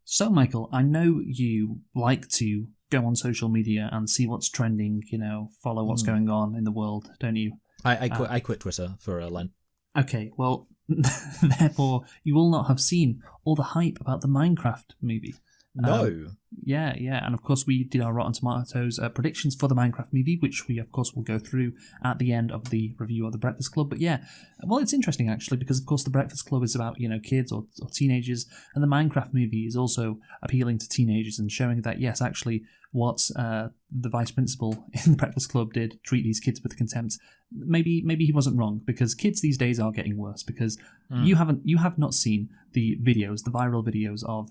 So, Michael, I know you like to go on social media and see what's trending, follow what's going on in the world, don't you? I quit Twitter for Lent. Okay, well, therefore, you will not have seen all the hype about the Minecraft movie. No. Yeah, and of course we did our Rotten Tomatoes predictions for the Minecraft movie, which we of course will go through at the end of the review of The Breakfast Club. But yeah, well, it's interesting actually because of course The Breakfast Club is about kids or teenagers, and the Minecraft movie is also appealing to teenagers and showing that yes, actually, what the vice principal in The Breakfast Club did, treat these kids with contempt. Maybe he wasn't wrong, because kids these days are getting worse. Because you have not seen the viral videos of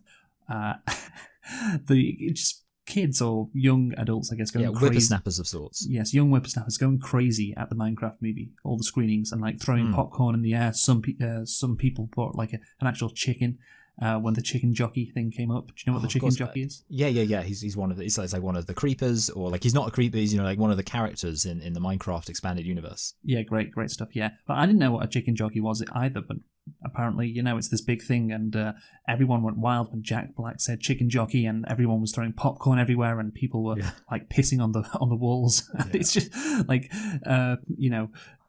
just kids or young adults, I guess, going crazy. Whippersnappers of sorts. Yes, young whippersnappers going crazy at the Minecraft movie, all the screenings, and like throwing popcorn in the air. Some people bought like an actual chicken when the chicken jockey thing came up. Do you know what the chicken jockey is? Yeah. He's one of the, it's like one of the creepers, or like he's not a creeper. He's like one of the characters in the Minecraft expanded universe. Yeah, great stuff. Yeah, but I didn't know what a chicken jockey was either. But apparently, it's this big thing, and everyone went wild when Jack Black said chicken jockey, and everyone was throwing popcorn everywhere, and people were like pissing on the walls. Yeah. It's just like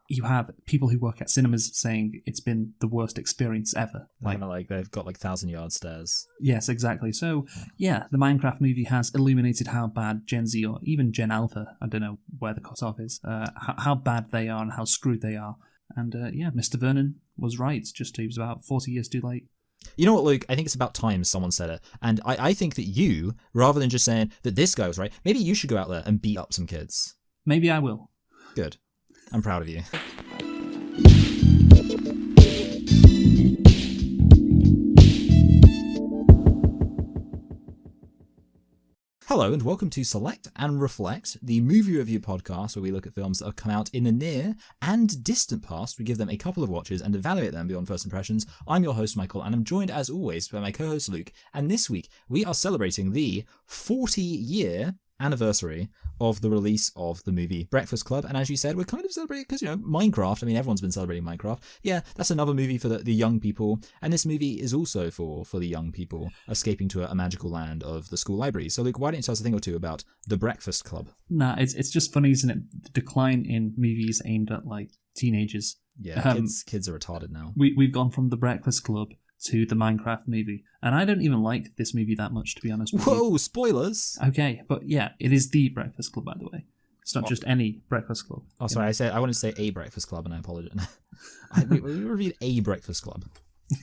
you have people who work at cinemas saying it's been the worst experience ever. Like they've got like 1,000-yard stares. Yes, exactly. So yeah, the Minecraft movie has illuminated how bad Gen Z or even Gen Alpha, I don't know where the cutoff is, how bad they are and how screwed they are. And Mr. Vernon was right. Just he was about 40 years too late. You know what, Luke? I think it's about time someone said it. And I think that you, rather than just saying that this guy was right, maybe you should go out there and beat up some kids. Maybe I will. Good. I'm proud of you. Hello and welcome to Select and Reflect, the movie review podcast where we look at films that have come out in the near and distant past. We give them a couple of watches and evaluate them beyond first impressions. I'm your host, Michael, and I'm joined as always by my co-host, Luke. And this week, we are celebrating the 40-year anniversary of the release of the movie Breakfast Club. And as you said, we're kind of celebrating because, Minecraft, I mean, everyone's been celebrating Minecraft. Yeah, that's another movie for the young people. And this movie is also for the young people escaping to a magical land of the school library. So, Luke, why don't you tell us a thing or two about The Breakfast Club? Nah, it's just funny, isn't it? The decline in movies aimed at, like, teenagers. Yeah, kids are retarded now. We've gone from The Breakfast Club to the Minecraft movie. And I don't even like this movie that much, to be honest with you. Whoa, spoilers! Okay, but yeah, it is the Breakfast Club, by the way. It's not just any Breakfast Club. Oh, sorry, I wanted to say a Breakfast Club, and I apologize. we reviewed a Breakfast Club.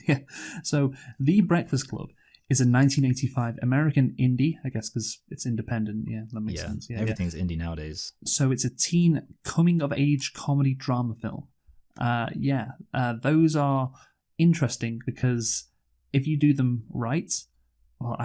Yeah, so The Breakfast Club is a 1985 American indie, I guess because it's independent. Yeah, that makes sense. Yeah, everything's indie nowadays. So it's a teen coming-of-age comedy drama film. Those are interesting because if you do them right, well,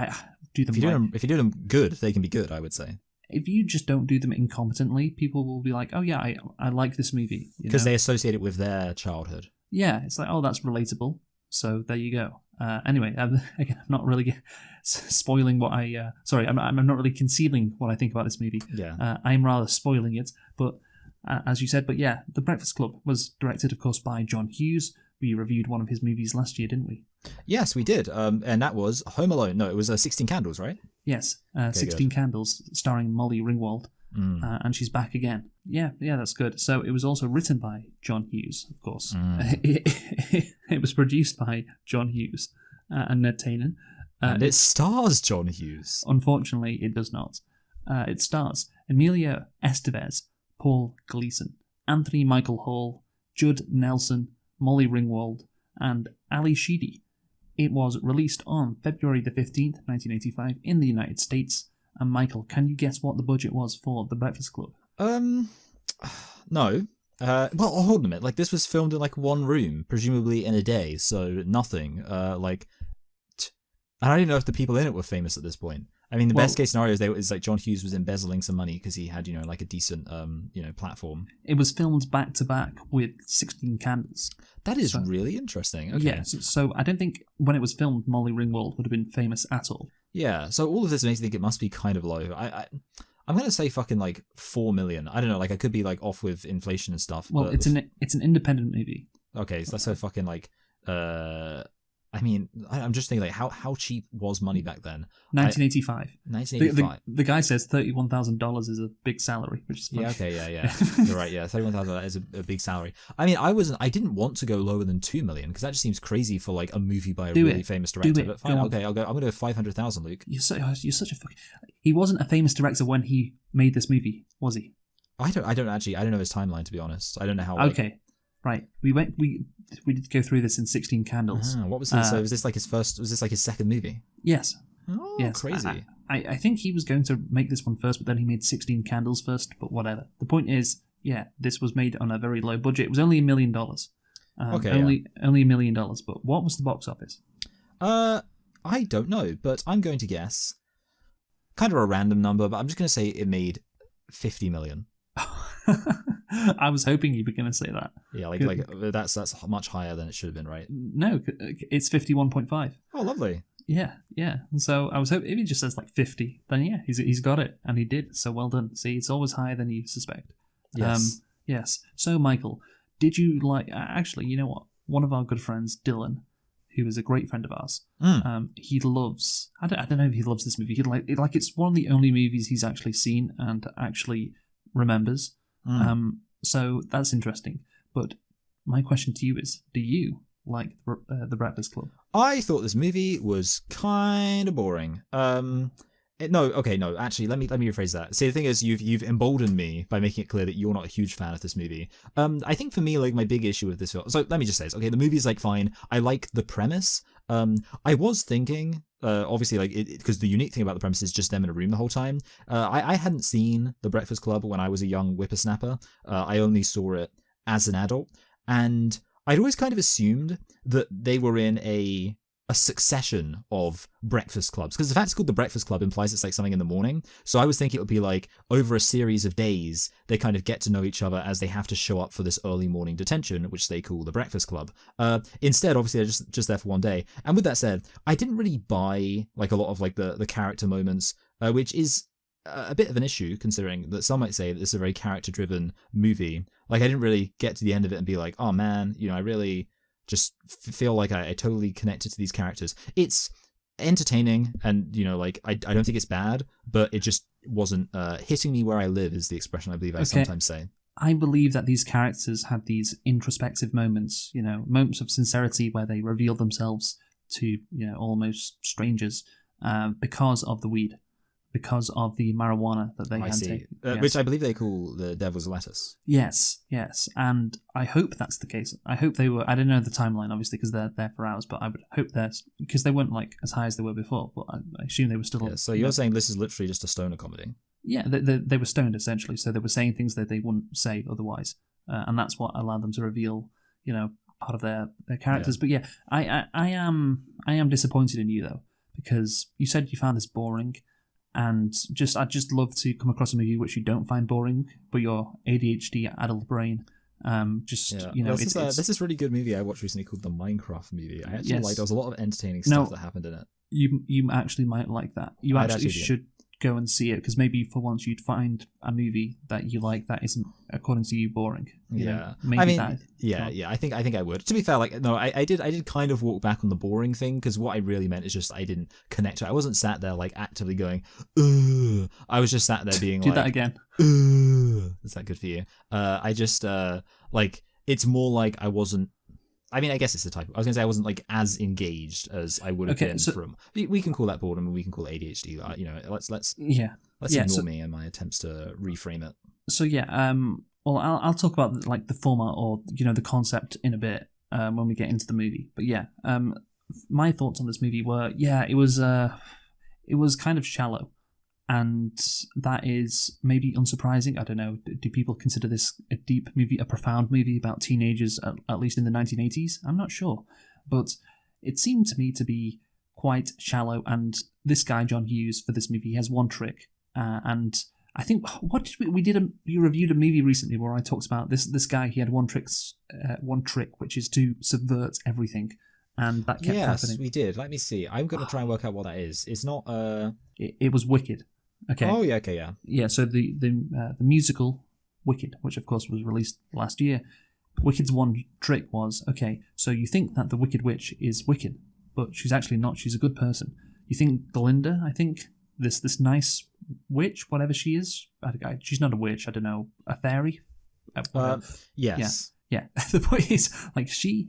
If you do them good, they can be good, I would say. If you just don't do them incompetently, people will be like, oh yeah, I like this movie. Because they associate it with their childhood. Yeah, it's like, oh, that's relatable. So there you go. Anyway, again, I'm not really spoiling what I'm not really concealing what I think about this movie. Yeah. I'm rather spoiling it. But as you said, The Breakfast Club was directed, of course, by John Hughes. We reviewed one of his movies last year, didn't we? Yes, we did. And that was Home Alone. No, it was 16 Candles, right? Yes, 16 Candles, starring Molly Ringwald. And she's back again. Yeah, that's good. So it was also written by John Hughes, of course. It was produced by John Hughes and Ned Tanen. And it stars John Hughes. Unfortunately, it does not. It stars Emilio Estevez, Paul Gleason, Anthony Michael Hall, Judd Nelson, Molly Ringwald, and Ali Sheedy. It was released on February the 15th, 1985 in the United States. And Michael, can you guess what the budget was for The Breakfast Club? No. Well, hold on a minute. Like, this was filmed in, like, one room, presumably in a day, so nothing. And I don't even know if the people in it were famous at this point. I mean, the best case scenario is like John Hughes was embezzling some money because he had, like a decent, platform. It was filmed back to back with 16 Candles. That is really interesting. Okay. Yeah, so I don't think when it was filmed, Molly Ringwald would have been famous at all. Yeah, so all of this makes me think it must be kind of low. I'm going to say fucking like 4 million. I don't know, like I could be like off with inflation and stuff. Well, it's an independent movie. Okay, so let's say fucking like, I I mean, I'm just thinking, like, how cheap was money back then? 1985. 1985. The guy says $31,000 is a big salary, which is funny. Yeah, okay, yeah. You're right, yeah. 31,000 is a big salary. I mean, I didn't want to go lower than 2 million because that just seems crazy for like a movie by a really famous director. But fine, okay, I'm going to go 500,000, Luke. You're such a fucking... He wasn't a famous director when he made this movie, was he? I don't know his timeline, to be honest. I don't know how. Okay. Right, we did go through this in 16 Candles. What was this? So was this like his first? Was this like his second movie? Yes. Oh, yes. Crazy. I think he was going to make this one first, but then he made 16 Candles first. But whatever. The point is, yeah, this was made on a very low budget. It was only $1 million. Only $1 million. But what was the box office? I don't know, but I'm going to guess kind of a random number, but I'm just going to say it made 50 million. I was hoping you were going to say that. Yeah, like that's much higher than it should have been, right? No, it's 51.5. Oh, lovely. Yeah. And so I was hoping if he just says like 50, then yeah, he's got it, and he did. So well done. See, it's always higher than you suspect. Yes. Yes. So Michael, did you like? Actually, you know what? One of our good friends, Dylan, who is a great friend of ours, he loves. I don't know if he loves this movie. He like it's one of the only movies he's actually seen and actually remembers. So that's interesting. But my question to you is, do you like The Breakfast Club? I thought this movie was kind of boring. No. Actually, let me rephrase that. See, the thing is, you've emboldened me by making it clear that you're not a huge fan of this movie. I think for me, like my big issue with this film. So let me just say this. Okay, the movie's like fine. I like the premise. I was thinking, obviously, like because the unique thing about the premise is just them in a room the whole time. I hadn't seen The Breakfast Club when I was a young whippersnapper. I only saw it as an adult, and I'd always kind of assumed that they were in a succession of breakfast clubs, because the fact it's called The Breakfast Club implies it's like something in the morning. So I was thinking it would be like over a series of days they kind of get to know each other as they have to show up for this early morning detention, which they call The Breakfast Club. Instead, obviously they're just there for one day. And with that said, I didn't really buy like a lot of like the character moments, which is a bit of an issue considering that some might say that this is a very character driven movie. Like I didn't really get to the end of it and be like, oh man, I really just feel like I totally connected to these characters. It's entertaining, and like I don't think it's bad, but it just wasn't hitting me where I live, is the expression I believe I sometimes say. I believe that these characters had these introspective moments, moments of sincerity where they reveal themselves to almost strangers because of the weed, because of the marijuana that they had taken. Yes. Which I believe they call the devil's lettuce. Yes, and I hope that's the case. I hope they were. I don't know the timeline, obviously, because they're there for hours, but I would hope because they weren't like as high as they were before. But I assume they were still. Yeah, so you're saying this is literally just a stoner comedy? Yeah, they were stoned essentially, so they were saying things that they wouldn't say otherwise, and that's what allowed them to reveal, part of their characters. Yeah. But yeah, I am disappointed in you though, because you said you found this boring. And I'd just love to come across a movie which you don't find boring, but your ADHD adult brain, this is really good movie I watched recently called the Minecraft movie. I actually liked. There was a lot of entertaining stuff that happened in it. You actually might like that. You actually should go and see it, because maybe for once you'd find a movie that you like that isn't, according to you, boring. I think I would. To be fair, I did kind of walk back on the boring thing, because what I really meant is just I didn't connect to it. I wasn't sat there like actively going, ugh. I was just sat there being Do that again. Ugh. Is that good for you? I just it's more like I wasn't. I mean, I guess it's the type. I was going to say I wasn't like as engaged as I would have been from. We can call that boredom, and we can call it ADHD. Let's ignore me and my attempts to reframe it. So yeah, well, I'll talk about like the format or the concept in a bit when we get into the movie. But yeah, my thoughts on this movie were it was kind of shallow. And that is maybe unsurprising. I don't know. Do people consider this a deep movie, a profound movie about teenagers, at least in the 1980s? I'm not sure. But it seemed to me to be quite shallow. And this guy, John Hughes, for this movie, he has one trick. And I think, we reviewed a movie recently where I talked about this guy. He had one trick, which is to subvert everything. And that kept happening. Yes, we did. Let me see. I'm going to try and work out what that is. It's not... It was Wicked. Okay. Oh yeah. Okay. Yeah. Yeah. So the musical Wicked, which of course was released last year, Wicked's one trick was so you think that the Wicked Witch is wicked, but she's actually not. She's a good person. You think Glinda, I think, this nice witch, whatever she is, she's not a witch, I don't know, a fairy? Yes. Yeah. The point is, like, she's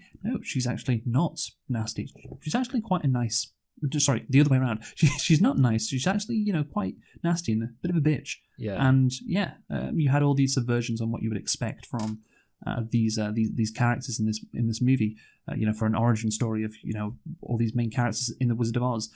actually not nasty. She's actually quite a nice... Sorry, the other way around. She's not nice. She's actually, quite nasty and a bit of a bitch. Yeah. And you had all these subversions on what you would expect from these characters in this movie. For an origin story of all these main characters in the Wizard of Oz,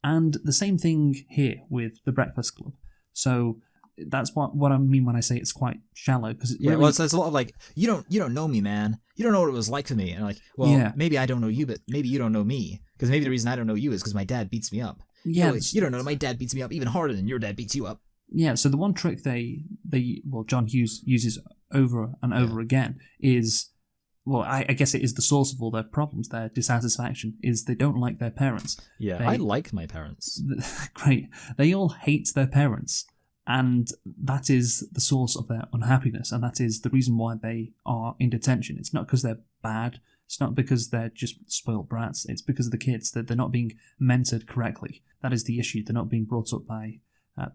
and the same thing here with the Breakfast Club. So that's what I mean when I say it's quite shallow, because there's a lot of like, you don't know me, man. You don't know what it was like for me. And like, well, maybe I don't know you, but maybe you don't know me. Because maybe the reason I don't know you is because my dad beats me up. Yeah, you don't know my dad beats me up even harder than your dad beats you up. Yeah, so the one trick John Hughes uses over and over again is, I guess it is the source of all their problems, their dissatisfaction, is they don't like their parents. Yeah, I like my parents. Great. They all hate their parents, and that is the source of their unhappiness, and that is the reason why they are in detention. It's not because they're bad. It's not because they're just spoiled brats. It's because of the kids, that they're not being mentored correctly. That is the issue. They're not being brought up by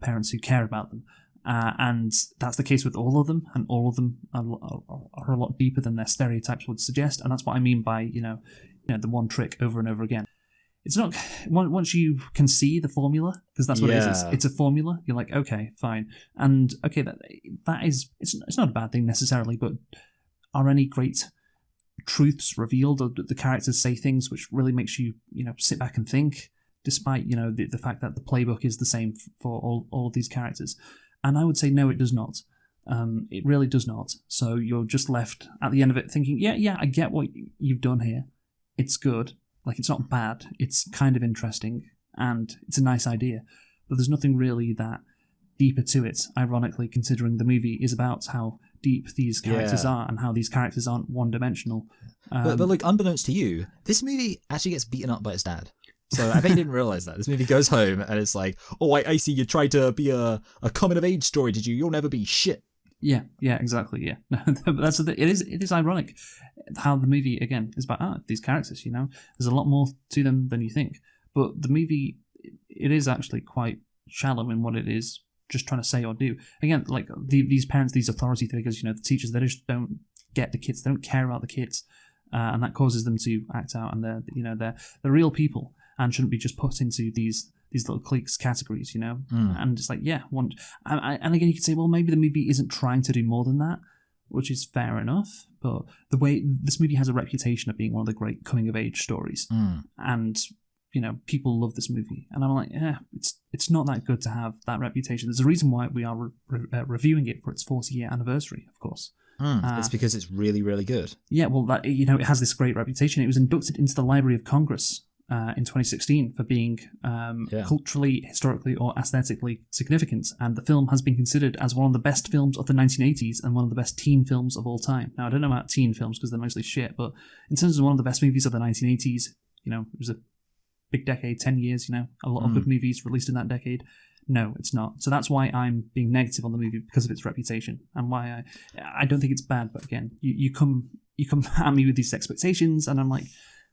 parents who care about them. And that's the case with all of them, and all of them are a lot deeper than their stereotypes would suggest. And that's what I mean by, the one trick over and over again. It's not, once you can see the formula, because that's what it is. It's a formula. You're like, okay, fine. And okay, that is, it's not a bad thing necessarily, but are any great truths revealed, or the characters say things which really makes you sit back and think, despite the fact that the playbook is the same for all of these characters? And I would say no, it does not. It really does not. So you're just left at the end of it thinking, yeah, I get what you've done here. It's good. Like, it's not bad. It's kind of interesting, and it's a nice idea, but there's nothing really that deeper to it, ironically, considering the movie is about how deep these characters are and how these characters aren't one-dimensional. But like, unbeknownst to you, this movie actually gets beaten up by its dad. So I bet you didn't realize that. This movie goes home and it's like, oh, I see you tried to be a coming-of-age story, did you? You'll never be shit. Yeah, exactly, yeah. But it is ironic how the movie, again, is about these characters, There's a lot more to them than you think. But the movie, it is actually quite shallow in what it is just trying to say or do. Again, like these parents, these authority figures, the teachers, they just don't get the kids. They don't care about the kids, and that causes them to act out. And they're real people and shouldn't be just put into these little cliques categories, And it's like, and again, you could say, well, maybe the movie isn't trying to do more than that, which is fair enough. But the way this movie has a reputation of being one of the great coming of age stories, and people love this movie, and I'm like, it's not that good to have that reputation. There's a reason why we are reviewing it for its 40-year anniversary, of course. It's because it's really, really good. Yeah, well, it has this great reputation. It was inducted into the Library of Congress in 2016 for being culturally, historically, or aesthetically significant, and the film has been considered as one of the best films of the 1980s and one of the best teen films of all time. Now, I don't know about teen films because they're mostly shit, but in terms of one of the best movies of the 1980s, it was a big decade, 10 years, a lot of good movies released in that decade. No, it's not. So that's why I'm being negative on the movie, because of its reputation, and why I don't think it's bad. But again, you come at me with these expectations, and I'm like,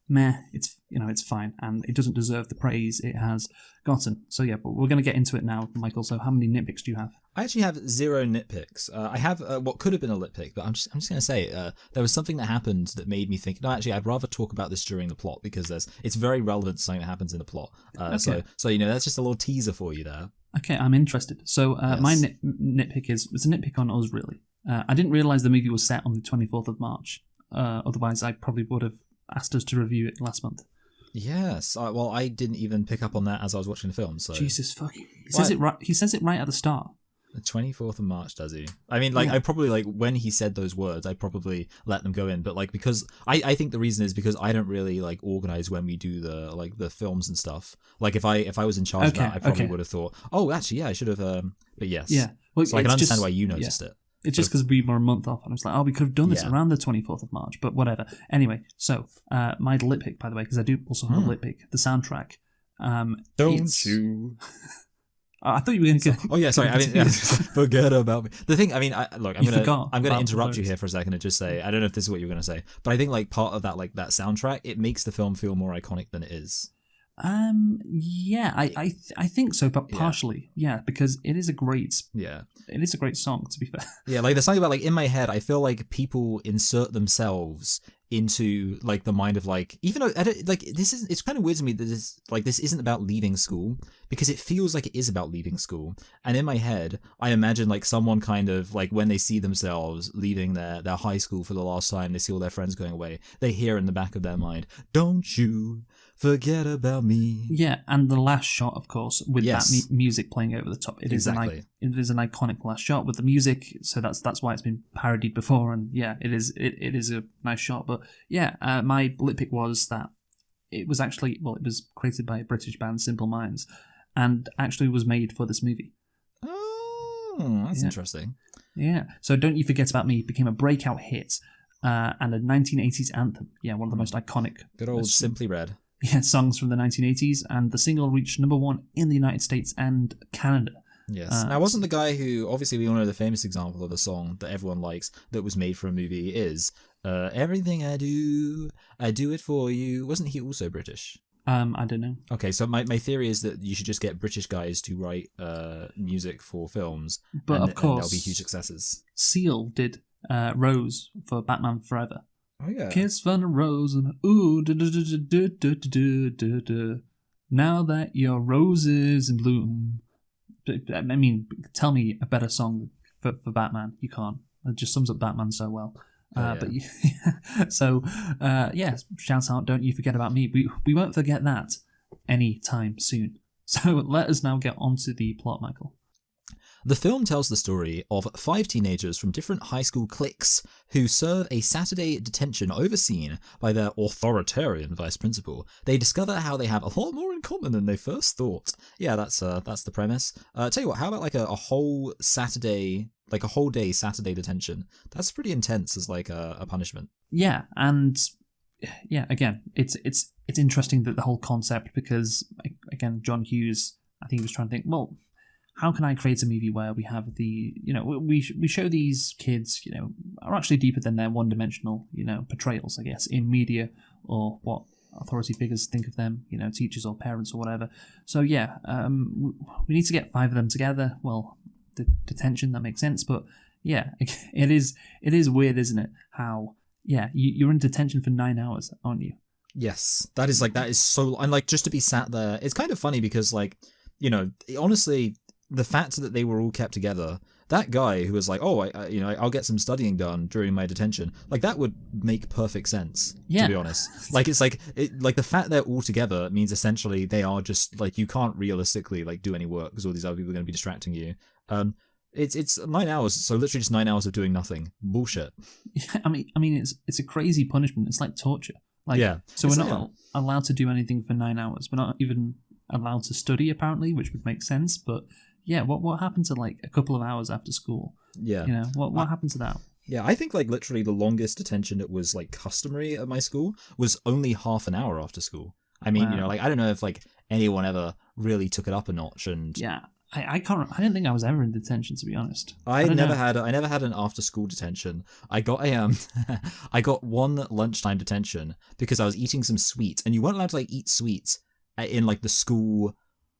meh, it's fine, and it doesn't deserve the praise it has gotten. So yeah, but we're going to get into it now, Michael. So how many nitpicks do you have? I actually have 0 nitpicks. I have what could have been a nitpick, but I'm just going to say there was something that happened that made me think. No, actually, I'd rather talk about this during the plot, because it's very relevant to something that happens in the plot. Okay. So that's just a little teaser for you there. Okay, I'm interested. So yes. My nitpick it's a nitpick on us, really. I didn't realise the movie was set on the 24th of March. Otherwise, I probably would have asked us to review it last month. Yes. Well, I didn't even pick up on that as I was watching the film. So Jesus fucking. He says it right. He says it right at the start. The 24th of March, does he? I mean, I probably, when he said those words, I probably let them go in. But, because I think the reason is because I don't really, organize when we do the films and stuff. If I was in charge of that, I probably would have thought, oh, actually, yeah, I should have, but yes. Yeah. Well, so I can understand why you noticed it. It's just because we were a month off, and I was like, we could have done this around the 24th of March, but whatever. Anyway, so, my lit pick, by the way, because I do also have a lit pick, the soundtrack. Don't you... I thought you were going to. Oh yeah, sorry. I mean, forget about me. The thing, I mean, I'm gonna interrupt you here for a second and just say, I don't know if this is what you're gonna say, but I think like part of that, like that soundtrack, it makes the film feel more iconic than it is. Yeah, I think so, but partially, yeah, because it is a great song, to be fair. Yeah, like there's something about like in my head, I feel like people insert themselves into like the mind of like, even though I don't, like it's kind of weird to me that this isn't about leaving school, because it feels like it is about leaving school. And in my head, I imagine like someone kind of like when they see themselves leaving their high school for the last time, they see all their friends going away, they hear in the back of their mind, "Don't you forget about me." Yeah, and the last shot, of course, with that music playing over the top. It is an iconic last shot with the music, so that's why it's been parodied before. And yeah, it is a nice shot. But yeah, my bullet pick was that it was actually, it was created by a British band, Simple Minds, and actually was made for this movie. Oh, that's interesting. Yeah, so Don't You Forget About Me became a breakout hit and a 1980s anthem. Yeah, one of the most iconic. Good old Simply Red. Yeah, songs from the 1980s, and the single reached #1 in the United States and Canada. Yes. Now, wasn't the guy who, obviously we all know the famous example of a song that everyone likes that was made for a movie is Everything I Do It For You. Wasn't he also British? I don't know. Okay, so my theory is that you should just get British guys to write music for films, but of course, they'll be huge successes. Seal did Rose for Batman Forever. Oh yeah. Kiss from a rose and ooh do do do do do do do do. Now that your rose is in bloom. I mean, tell me a better song for Batman. You can't. It just sums up Batman so well. But so shout out! Don't You Forget About Me. We won't forget that anytime soon. So let us now get on to the plot, Michael. The film tells the story of 5 teenagers from different high school cliques who serve a Saturday detention overseen by their authoritarian vice principal. They discover how they have a lot more in common than they first thought. Yeah, that's the premise. Tell you what, how about like a whole Saturday, like a whole day Saturday detention? That's pretty intense as like a punishment. Yeah, and yeah, again, it's interesting that the whole concept, because again, John Hughes, I think he was trying to think, well, how can I create a movie where we have we show these kids, are actually deeper than their one-dimensional, portrayals, I guess, in media or what authority figures think of them, teachers or parents or whatever. So yeah, we need to get 5 of them together. Well, the detention, that makes sense, but yeah, it is weird, isn't it? How you're in detention for 9 hours, aren't you? Yes, that is so, and like just to be sat there, it's kind of funny because like, honestly, the fact that they were all kept together, that guy who was like, oh, I'll get some studying done during my detention, like that would make perfect sense, to be honest. Like it's like the fact they're all together means essentially they are just like, you can't realistically like do any work because all these other people are going to be distracting you. It's 9 hours, so literally just 9 hours of doing nothing. Bullshit. Yeah, I mean it's a crazy punishment. It's like torture. Like, yeah. So we're not allowed to do anything for 9 hours. We're not even allowed to study, apparently, which would make sense. But yeah, what happened to like a couple of hours after school? Yeah. What happened to that? Yeah, I think like literally the longest detention that was like customary at my school was only half an hour after school. I mean, like I don't know if like anyone ever really took it up a notch. And yeah, I don't think I was ever in detention, to be honest. I never had an after school detention. I got I got one lunchtime detention because I was eating some sweets, and you weren't allowed to like eat sweets in like the school.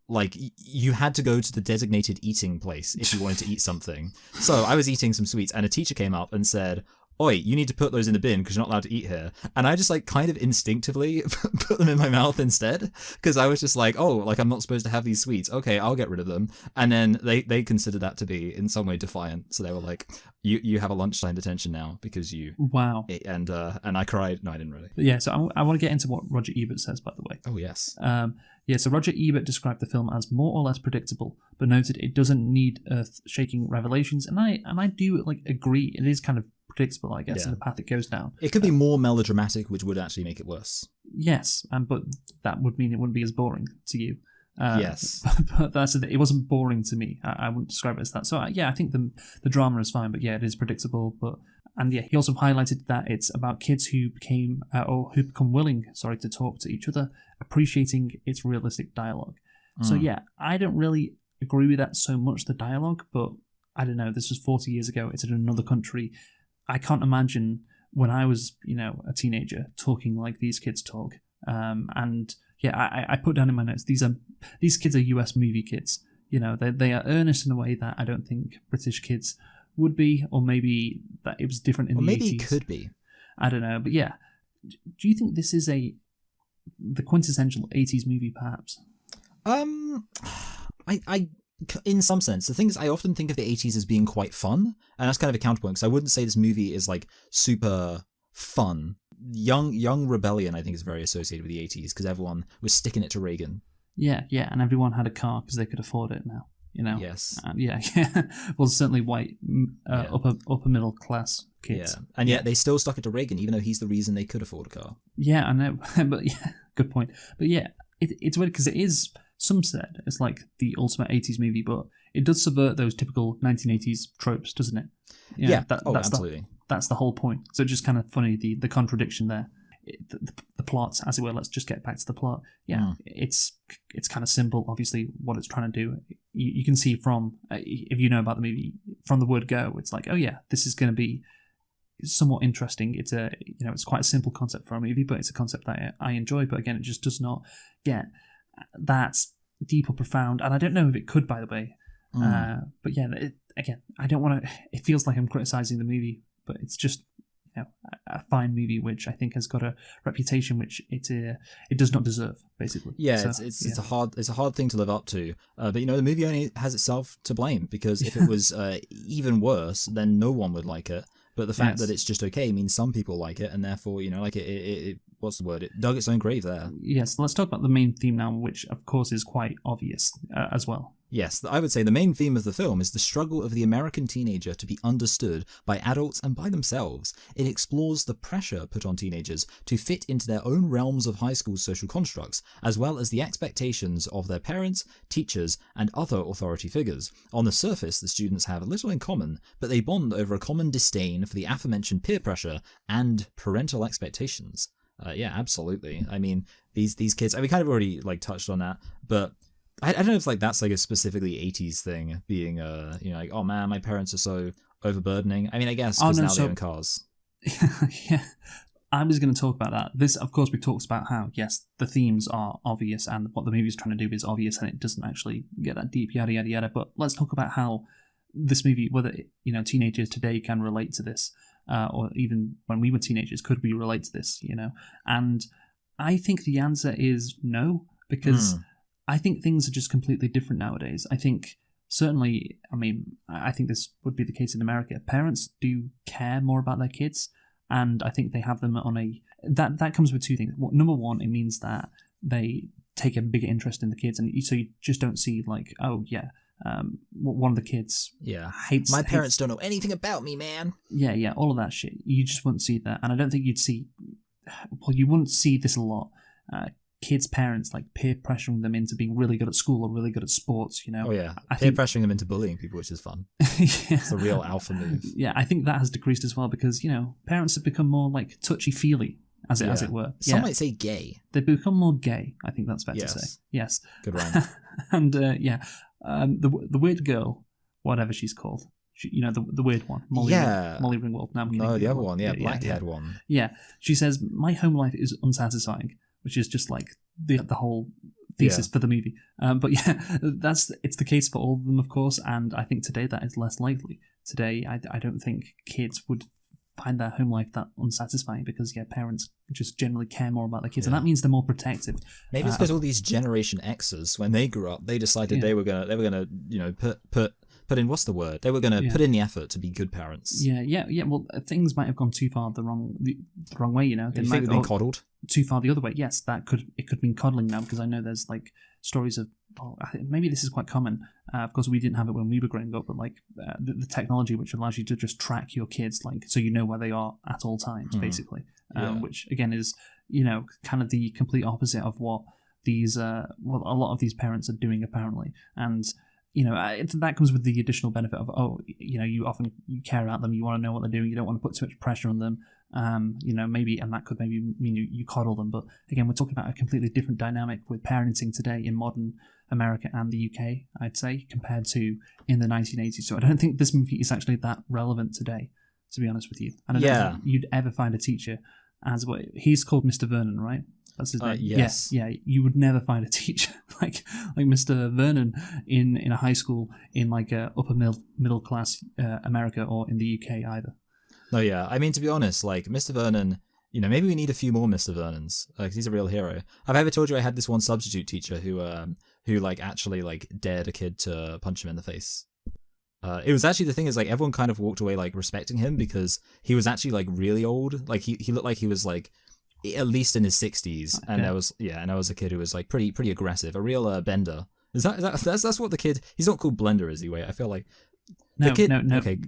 Like, you had to go to the designated eating place if you wanted to eat something. So I was eating some sweets, and a teacher came up and said, oi, you need to put those in the bin because you're not allowed to eat here. And I just like kind of instinctively put them in my mouth instead, because I was just like, oh, like I'm not supposed to have these sweets. Okay, I'll get rid of them. And then they considered that to be in some way defiant. So they were like, you have a lunchtime detention now because you... Wow. And I cried. No, I didn't really. But yeah, so I want to get into what Roger Ebert says, by the way. Oh, yes. So Roger Ebert described the film as more or less predictable, but noted it doesn't need earth-shaking revelations. And I do like agree. It is kind of predictable, I guess, in the path it goes down. It could be more melodramatic, which would actually make it worse. Yes, but that would mean it wouldn't be as boring to you. Yes. But that's it wasn't boring to me. I wouldn't describe it as that. So I think the drama is fine, but yeah, it is predictable. And he also highlighted that it's about kids who become willing, to talk to each other, appreciating its realistic dialogue. So yeah, I don't really agree with that so much, the dialogue, but I don't know, this was 40 years ago, it's in another country. I can't imagine when I was, a teenager talking like these kids talk. And yeah, I put down in my notes, these kids are US movie kids. They are earnest in a way that I don't think British kids would be, or maybe that it was different in the 80s. Maybe it could be. I don't know, but yeah. Do you think this is the quintessential 80s movie, perhaps? I in some sense, the thing is, I often think of the 80s as being quite fun, and that's kind of a counterpoint, because I wouldn't say this movie is like super fun. Young rebellion, I think, is very associated with the 80s, because everyone was sticking it to Reagan. Yeah, and everyone had a car because they could afford it now. Yes. Yeah. Well, certainly white, upper middle class kids. Yeah, and yet they still stuck it to Reagan, even though he's the reason they could afford a car. Yeah, I know, but yeah, good point. But yeah, it's weird because it is. Some said it's like the ultimate 80s movie, but it does subvert those typical 1980s tropes, doesn't it? Yeah. That's absolutely. That's the whole point. So just kind of funny the contradiction there. The plot, as it were. Let's just get back to the plot. Yeah, it's kind of simple. Obviously, what it's trying to do, you can see from if you know about the movie from the word go. It's like, oh yeah, this is going to be somewhat interesting. It's it's quite a simple concept for a movie, but it's a concept that I enjoy. But again, it just does not get that deep or profound, and I don't know if it could, by the way. But yeah, again, I don't want to. It feels like I'm criticizing the movie, but it's just a fine movie which I think has got a reputation which it does not deserve, basically. Yeah, so, it's a hard thing to live up to. But the movie only has itself to blame, because if it was even worse, then no one would like it. But the fact that it's just okay means some people like it, and therefore, it what's the word? It dug its own grave there. Yes, let's talk about the main theme now, which of course is quite obvious as well. Yes, I would say the main theme of the film is the struggle of the American teenager to be understood by adults and by themselves. It explores the pressure put on teenagers to fit into their own realms of high school social constructs, as well as the expectations of their parents, teachers, and other authority figures. On the surface, the students have little in common, but they bond over a common disdain for the aforementioned peer pressure and parental expectations. Yeah, absolutely. I mean, these kids, we kind of already touched on that, but I don't know if that's a specifically 80s thing, being oh man, my parents are so overburdening. I mean, I guess because now they own cars. Yeah, I was going to talk about that. This, of course, we talked about how yes, the themes are obvious and what the movie's trying to do is obvious, and it doesn't actually get that deep, yada yada yada. But let's talk about how this movie, whether teenagers today can relate to this, or even when we were teenagers, could we relate to this? And I think the answer is no, because I think things are just completely different nowadays. I think certainly, I think this would be the case in America. Parents do care more about their kids, and I think they have them on that comes with two things. Number one, it means that they take a bigger interest in the kids, and so you just don't see one of the kids hates my parents don't know anything about me, man. Yeah, all of that shit. You just wouldn't see that, and I don't think you wouldn't see this a lot. Kids' parents peer pressuring them into being really good at school or really good at sports, Oh yeah, pressuring them into bullying people, which is fun. It's a real alpha move. Yeah, I think that has decreased as well because parents have become more touchy-feely, as it were. Some might say gay. They've become more gay. I think that's fair to say. Yes. Good rhyme. And the weird girl, whatever she's called. The weird one, Molly Ringwald. No, the other one, black-haired one. Yeah, she says, my home life is unsatisfying, which is just the whole thesis for the movie. But yeah, it's the case for all of them, of course, and I think today that is less likely. Today, I don't think kids would find their home life that unsatisfying because parents just generally care more about their kids, and that means they're more protective. Maybe it's because all these Generation X's, when they grew up, they decided they were gonna put in, what's the word? They were going to put in the effort to be good parents. Yeah. Well, things might have gone too far the wrong way. They might have been coddled too far the other way. Yes, it could mean coddling now, because I know there's stories of. I think maybe this is quite common. Of course, we didn't have it when we were growing up, but the technology which allows you to just track your kids, so you know where they are at all times, basically. Which again is kind of the complete opposite of what these a lot of these parents are doing apparently, and. That comes with the additional benefit of you care about them, you want to know what they're doing, you don't want to put too much pressure on them, maybe, and that could maybe mean you coddle them. But again, we're talking about a completely different dynamic with parenting today in modern America and the UK, I'd say, compared to in the 1980s. So I don't think this movie is actually that relevant today, to be honest with you. And I don't think you'd ever find a teacher as what he's called Mr. Vernon, right? That's his name. Yes. Yeah. You would never find a teacher like Mr. Vernon in a high school in like a upper middle class America or in the UK either. No, yeah. I mean, to be honest, like Mr. Vernon, you know, maybe we need a few more Mr. Vernons. Like, he's a real hero. Have I ever told you I had this one substitute teacher who like actually like dared a kid to punch him in the face? It was actually, the thing is, like, everyone kind of walked away like respecting him because he was actually like really old. Like he looked like he was like at least in his 60s, and there was a kid who was like pretty aggressive, a real bender. That's what the kid? He's not called Blender, is he? Wait, I feel like no. Okay,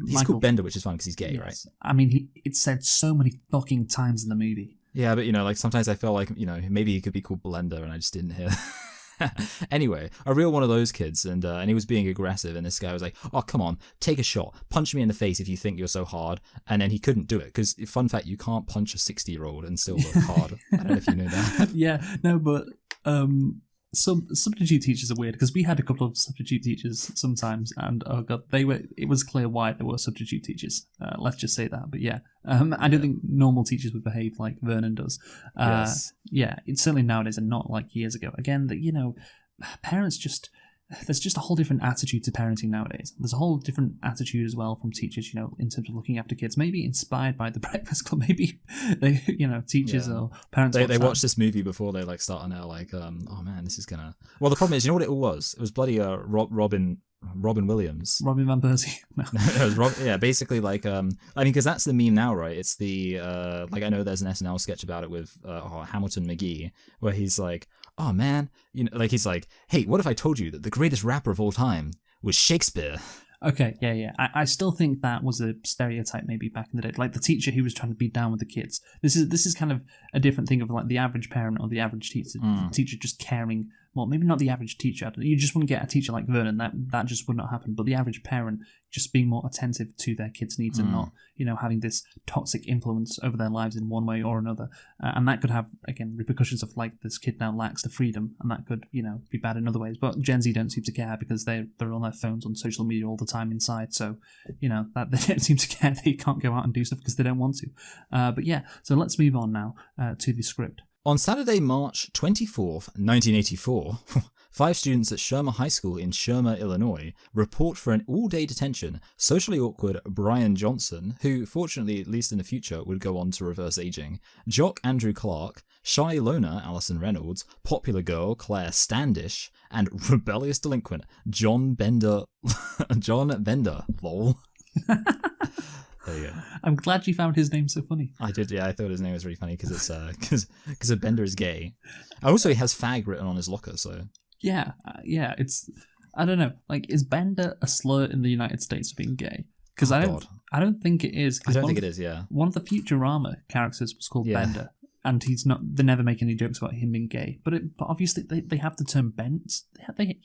he's Michael, called Bender, which is fine because he's gay, yes. right? I mean, it's said so many fucking times in the movie. Yeah, but you know, like sometimes I feel like, you know, maybe he could be called Blender, and I just didn't hear. Anyway, a real one of those kids, and he was being aggressive, and this guy was like, "Oh, come on, take a shot, punch me in the face if you think you're so hard," and then he couldn't do it because, fun fact, you can't punch a 60-year-old and still look hard. I don't know if you know that. Yeah, no, but some substitute teachers are weird because we had a couple of substitute teachers sometimes, and oh god, it was clear why they were substitute teachers. Let's just say that. But yeah, I don't think normal teachers would behave like Vernon does. Yes. Yeah, it's certainly nowadays and not like years ago. Again, that, you know, parents just. There's just a whole different attitude to parenting nowadays. There's a whole different attitude as well from teachers, you know, in terms of looking after kids. Maybe inspired by The Breakfast Club. Maybe they, you know, teachers or parents. They watch this movie before they like start on there, like, oh man, this is gonna. Well, the problem is, you know what it all was? It was bloody Robin Williams. Robin Van Persie. No. It was basically like I mean, because that's the meme now, right? It's the like, I know there's an SNL sketch about it with Hamilton McGee, where he's like, oh man, you know, like he's like, hey, what if I told you that the greatest rapper of all time was Shakespeare? Okay, yeah. I still think that was a stereotype maybe back in the day, like the teacher who was trying to be down with the kids. This is kind of a different thing of like the average parent or the average teacher just caring. Well, maybe not the average teacher. You just wouldn't get a teacher like Vernon. That just would not happen. But the average parent just being more attentive to their kids' needs and not, you know, having this toxic influence over their lives in one way or another. And that could have, again, repercussions of like this kid now lacks the freedom, and that could, you know, be bad in other ways. But Gen Z don't seem to care because they're on their phones on social media all the time inside. So, you know, that they don't seem to care. They can't go out and do stuff because they don't want to. But yeah, so let's move on now to the script. On Saturday, March 24th, 1984, 5 students at Shermer High School in Shermer, Illinois, report for an all-day detention socially awkward Brian Johnson, who, fortunately, at least in the future, would go on to reverse aging, jock Andrew Clark, shy loner Alison Reynolds, popular girl Claire Standish, and rebellious delinquent John Bender. Lol. There you go. I'm glad you found his name so funny. I did, yeah. I thought his name was really funny because it's because Bender is gay. Also, he has fag written on his locker. So yeah. It's, I don't know. Like, is Bender a slur in the United States for being gay? Because I don't think it is. I don't think it is. Yeah. One of the Futurama characters was called Bender, and he's not. They never make any jokes about him being gay. But obviously they have the term bent. They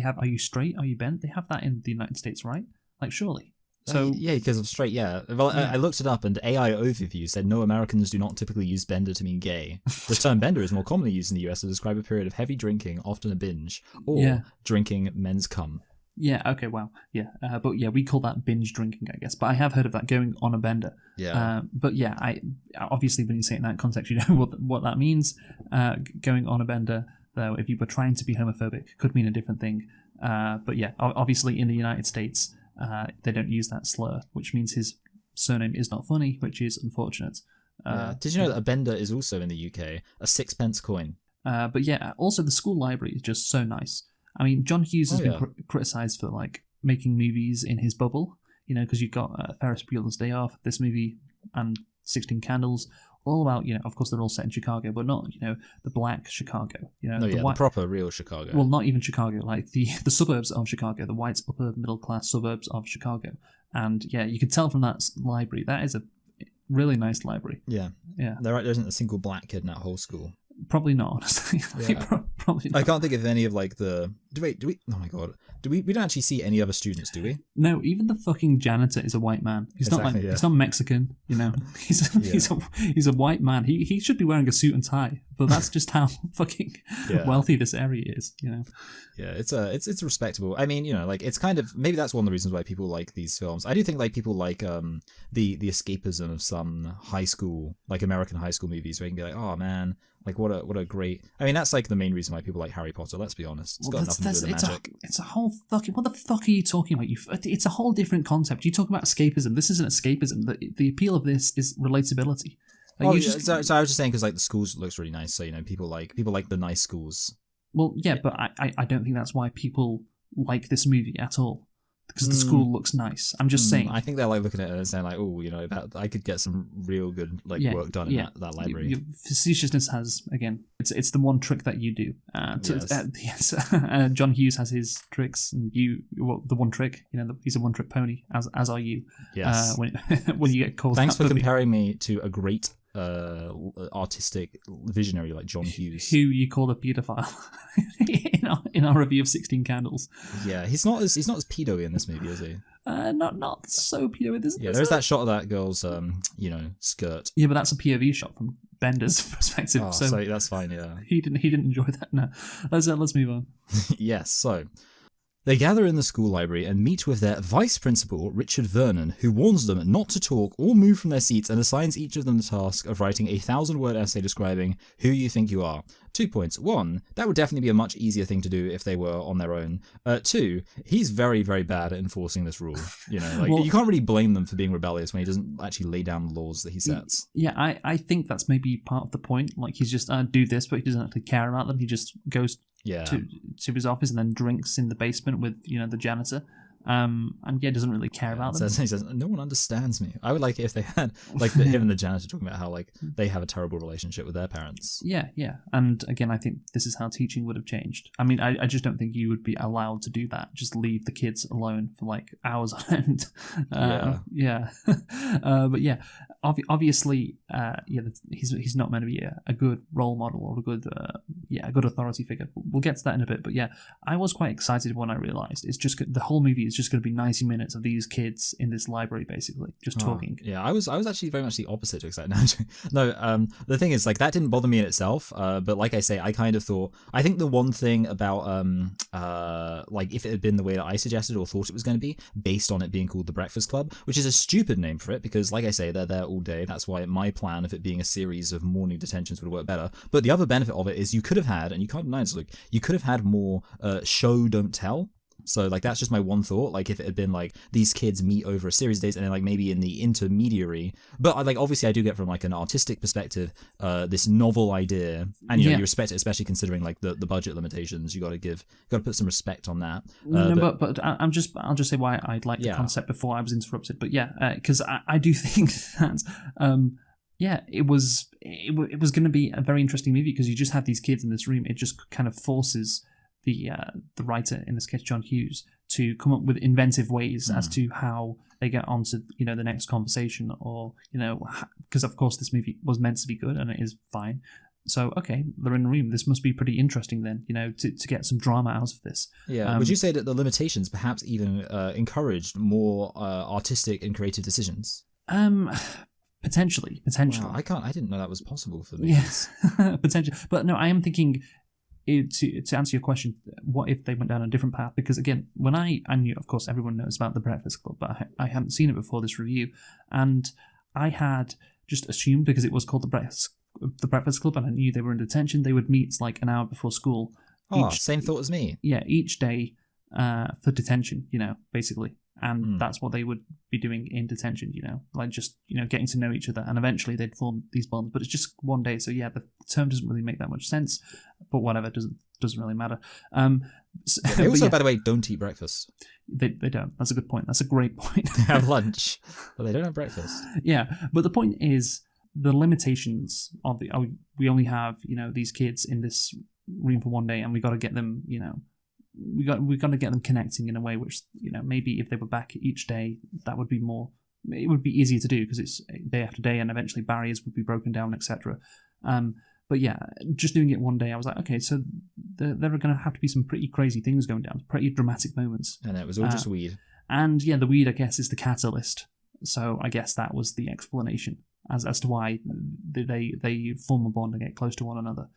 have. Are you straight? Are you bent? They have that in the United States, right? Like, surely. So yeah, because of straight, yeah. Well, yeah. I looked it up, and AI Overview said no, Americans do not typically use bender to mean gay. The term bender is more commonly used in the US to describe a period of heavy drinking, often a binge, or drinking men's cum. Yeah, okay, wow. Yeah, but yeah, we call that binge drinking, I guess. But I have heard of that, going on a bender. Yeah. But yeah, I obviously, when you say it in that context, you know what that means. Going on a bender, though, if you were trying to be homophobic, could mean a different thing. But yeah, obviously in the United States, they don't use that slur, which means his surname is not funny, which is unfortunate. Did you know that a bender is also in the UK a 6-pence coin? But yeah, also the school library is just so nice. I mean, John Hughes has been criticised for like making movies in his bubble, you know, because you've got Ferris Bueller's Day Off, this movie, and 16 Candles, all about, you know, of course they're all set in Chicago, but not, you know, the black Chicago, you know. The proper real Chicago. Well, not even Chicago, like the suburbs of Chicago, the white upper middle class suburbs of Chicago. And yeah, you can tell from that library, that is a really nice library. Yeah. There isn't a single black kid in that whole school. Probably not, honestly. Probably not. I can't think of any of like the. Do we? Oh my god. We don't actually see any other students, do we? No, even the fucking janitor is a white man. He's not he's not Mexican, you know. He's a white man. He should be wearing a suit and tie, but that's just how fucking Yeah. wealthy this area is, Yeah, it's respectable. I mean, like it's kind of maybe that's one of the reasons why people like these films. I do think like people like the escapism of some high school, like American high school movies, where you can be like, oh man, like what a great. I mean, that's like the main reason why people like Harry Potter. Let's be honest, it's got nothing to do with the magic. It's a whole fucking. What the fuck are you talking about? It's a whole different concept. You talk about escapism. This isn't escapism. The appeal of this is relatability. Like, so I was just saying because like the schools looks really nice, so people like the nice schools. Well, yeah, but I don't think that's why people like this movie at all. Because the school looks nice. I'm just saying. I think they're like looking at it and saying like, oh, that I could get some real good work done in that library. Your facetiousness has, again, it's the one trick that you do. Yes. John Hughes has his tricks, and the one trick. He's a one trick pony, as are you. Yes. When you get called. Thanks for comparing me to a great artistic visionary like John Hughes, who you call a paedophile in our review of 16 Candles. Yeah, he's not as pedo-y in this movie, is he? Not so pedo-y. There's that shot of that girl's skirt. Yeah, but that's a POV shot from Bender's perspective. Oh, so that's fine. Yeah, he didn't enjoy that. No, let's move on. Yes, so. They gather in the school library and meet with their vice principal, Richard Vernon, who warns them not to talk or move from their seats and assigns each of them the task of writing a 1,000-word essay describing who you think you are. 2 points. 1, that would definitely be a much easier thing to do if they were on their own. 2, he's very, very bad at enforcing this rule. You can't really blame them for being rebellious when he doesn't actually lay down the laws that he sets. Yeah, I think that's maybe part of the point. Like, he's just do this, but he doesn't actually care about them. He just goes to his office and then drinks in the basement with the janitor, and doesn't really care about them. He says, no one understands me. I would like it if they had him and the janitor talking about how they have a terrible relationship with their parents. Yeah, and again, I think this is how teaching would have changed. I mean, I just don't think you would be allowed to do that. Just leave the kids alone for hours on end. But yeah, obviously, he's not meant to be a good role model or a good authority figure. We'll get to that in a bit. But yeah, I was quite excited when I realized it's just the whole movie is just going to be 90 minutes of these kids in this library, basically, just talking. Yeah, I was actually very much the opposite to excited. No, the thing is, that didn't bother me in itself. But like I say, I kind of thought. I think the one thing about if it had been the way that I suggested or thought it was going to be, based on it being called The Breakfast Club, which is a stupid name for it because, like I say, they're there all day. That's why my plan of it being a series of morning detentions would work better. But the other benefit of it is you could have had, and you can't deny this, Luke, you could have had more show don't tell. So that's just my one thought. If it had been these kids meet over a series of days and then maybe in the intermediary, but obviously I do get from an artistic perspective this novel idea, and you respect it, especially considering the budget limitations. You got to put some respect on that. But I'll just say why I like the concept before I was interrupted. But because I do think that it was going to be a very interesting movie because you just have these kids in this room. It just kind of forces the writer, in this case John Hughes, to come up with inventive ways as to how they get onto the next conversation, or because of course this movie was meant to be good and it is fine. So okay, they're in a room. This must be pretty interesting then, to get some drama out of this. Yeah. Would you say that the limitations perhaps even encouraged more artistic and creative decisions? Potentially. Wow, I didn't know that was possible for me. Yes, potentially. But no, I am thinking. To answer your question, what if they went down a different path? Because again, when I knew, of course, everyone knows about The Breakfast Club, but I hadn't seen it before this review, and I had just assumed because it was called The Breakfast Club, and I knew they were in detention, they would meet an hour before school. Same thought as me. Yeah, each day for detention, basically. And that's what they would be doing in detention, just getting to know each other, and eventually they'd form these bonds. But it's just one day, so yeah, the term doesn't really make that much sense. But whatever, doesn't really matter. They also, by the way, don't eat breakfast. They don't. That's a good point. That's a great point. They have lunch, but they don't have breakfast. Yeah, but the point is the limitations of we only have these kids in this room for one day, and we got to get them we got to get them connecting in a way which maybe if they were back each day, that would be more. It would be easier to do because it's day after day, and eventually barriers would be broken down, etc. But yeah, just doing it one day, I was like, okay, so there are going to have to be some pretty crazy things going down, pretty dramatic moments. And it was all just weed. And yeah, the weed, I guess, is the catalyst. So I guess that was the explanation as to why they form a bond and get close to one another.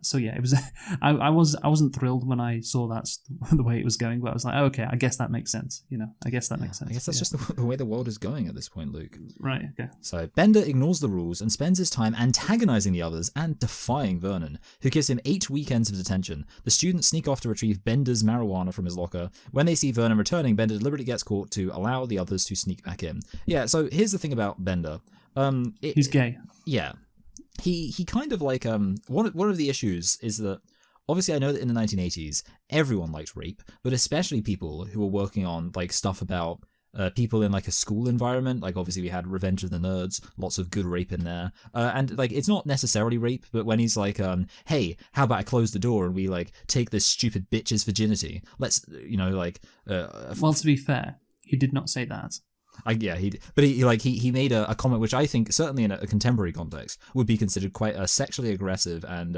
So yeah, it was. I wasn't thrilled when I saw that's the way it was going, but I was like, oh, okay, I guess that makes sense. I guess that makes sense. I guess that's just the way the world is going at this point, Luke. Right. Okay. So Bender ignores the rules and spends his time antagonizing the others and defying Vernon, who gives him 8 weekends of detention. The students sneak off to retrieve Bender's marijuana from his locker. When they see Vernon returning, Bender deliberately gets caught to allow the others to sneak back in. Yeah. So here's the thing about Bender. He's gay. Yeah. He kind of like one of the issues is that obviously I know that in the 1980s everyone liked rape, but especially people who were working on like stuff about people in like a school environment. Like obviously we had Revenge of the Nerds, lots of good rape in there, and like it's not necessarily rape, but when he's like hey, how about I close the door and we like take this stupid bitch's virginity, let's Well, to be fair, he did not say that. He made a comment which I think certainly in a contemporary context would be considered quite sexually aggressive and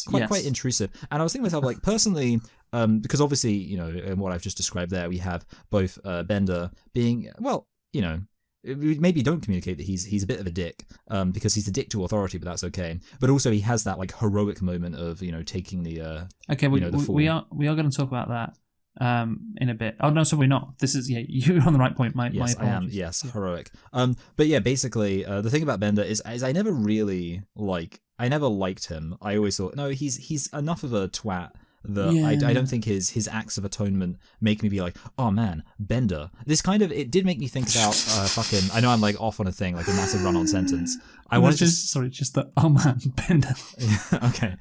quite intrusive. And I was thinking to myself, like personally, because obviously in what I've just described there, we have both Bender being maybe don't communicate that he's a bit of a dick because he's a dick to authority, but that's okay. But also he has that like heroic moment of taking the we are going to talk about that. In a bit. Oh no, so we're not. This is you're on the right point. My I am. Yes, heroic. But yeah, basically, the thing about Bender is I never really liked him. I always thought no, he's enough of a twat that I don't think his acts of atonement make me be like, oh man, Bender. This kind of it did make me think about fucking. I know I'm like off on a thing, like a massive run-on sentence. Just the oh man, Bender. Okay.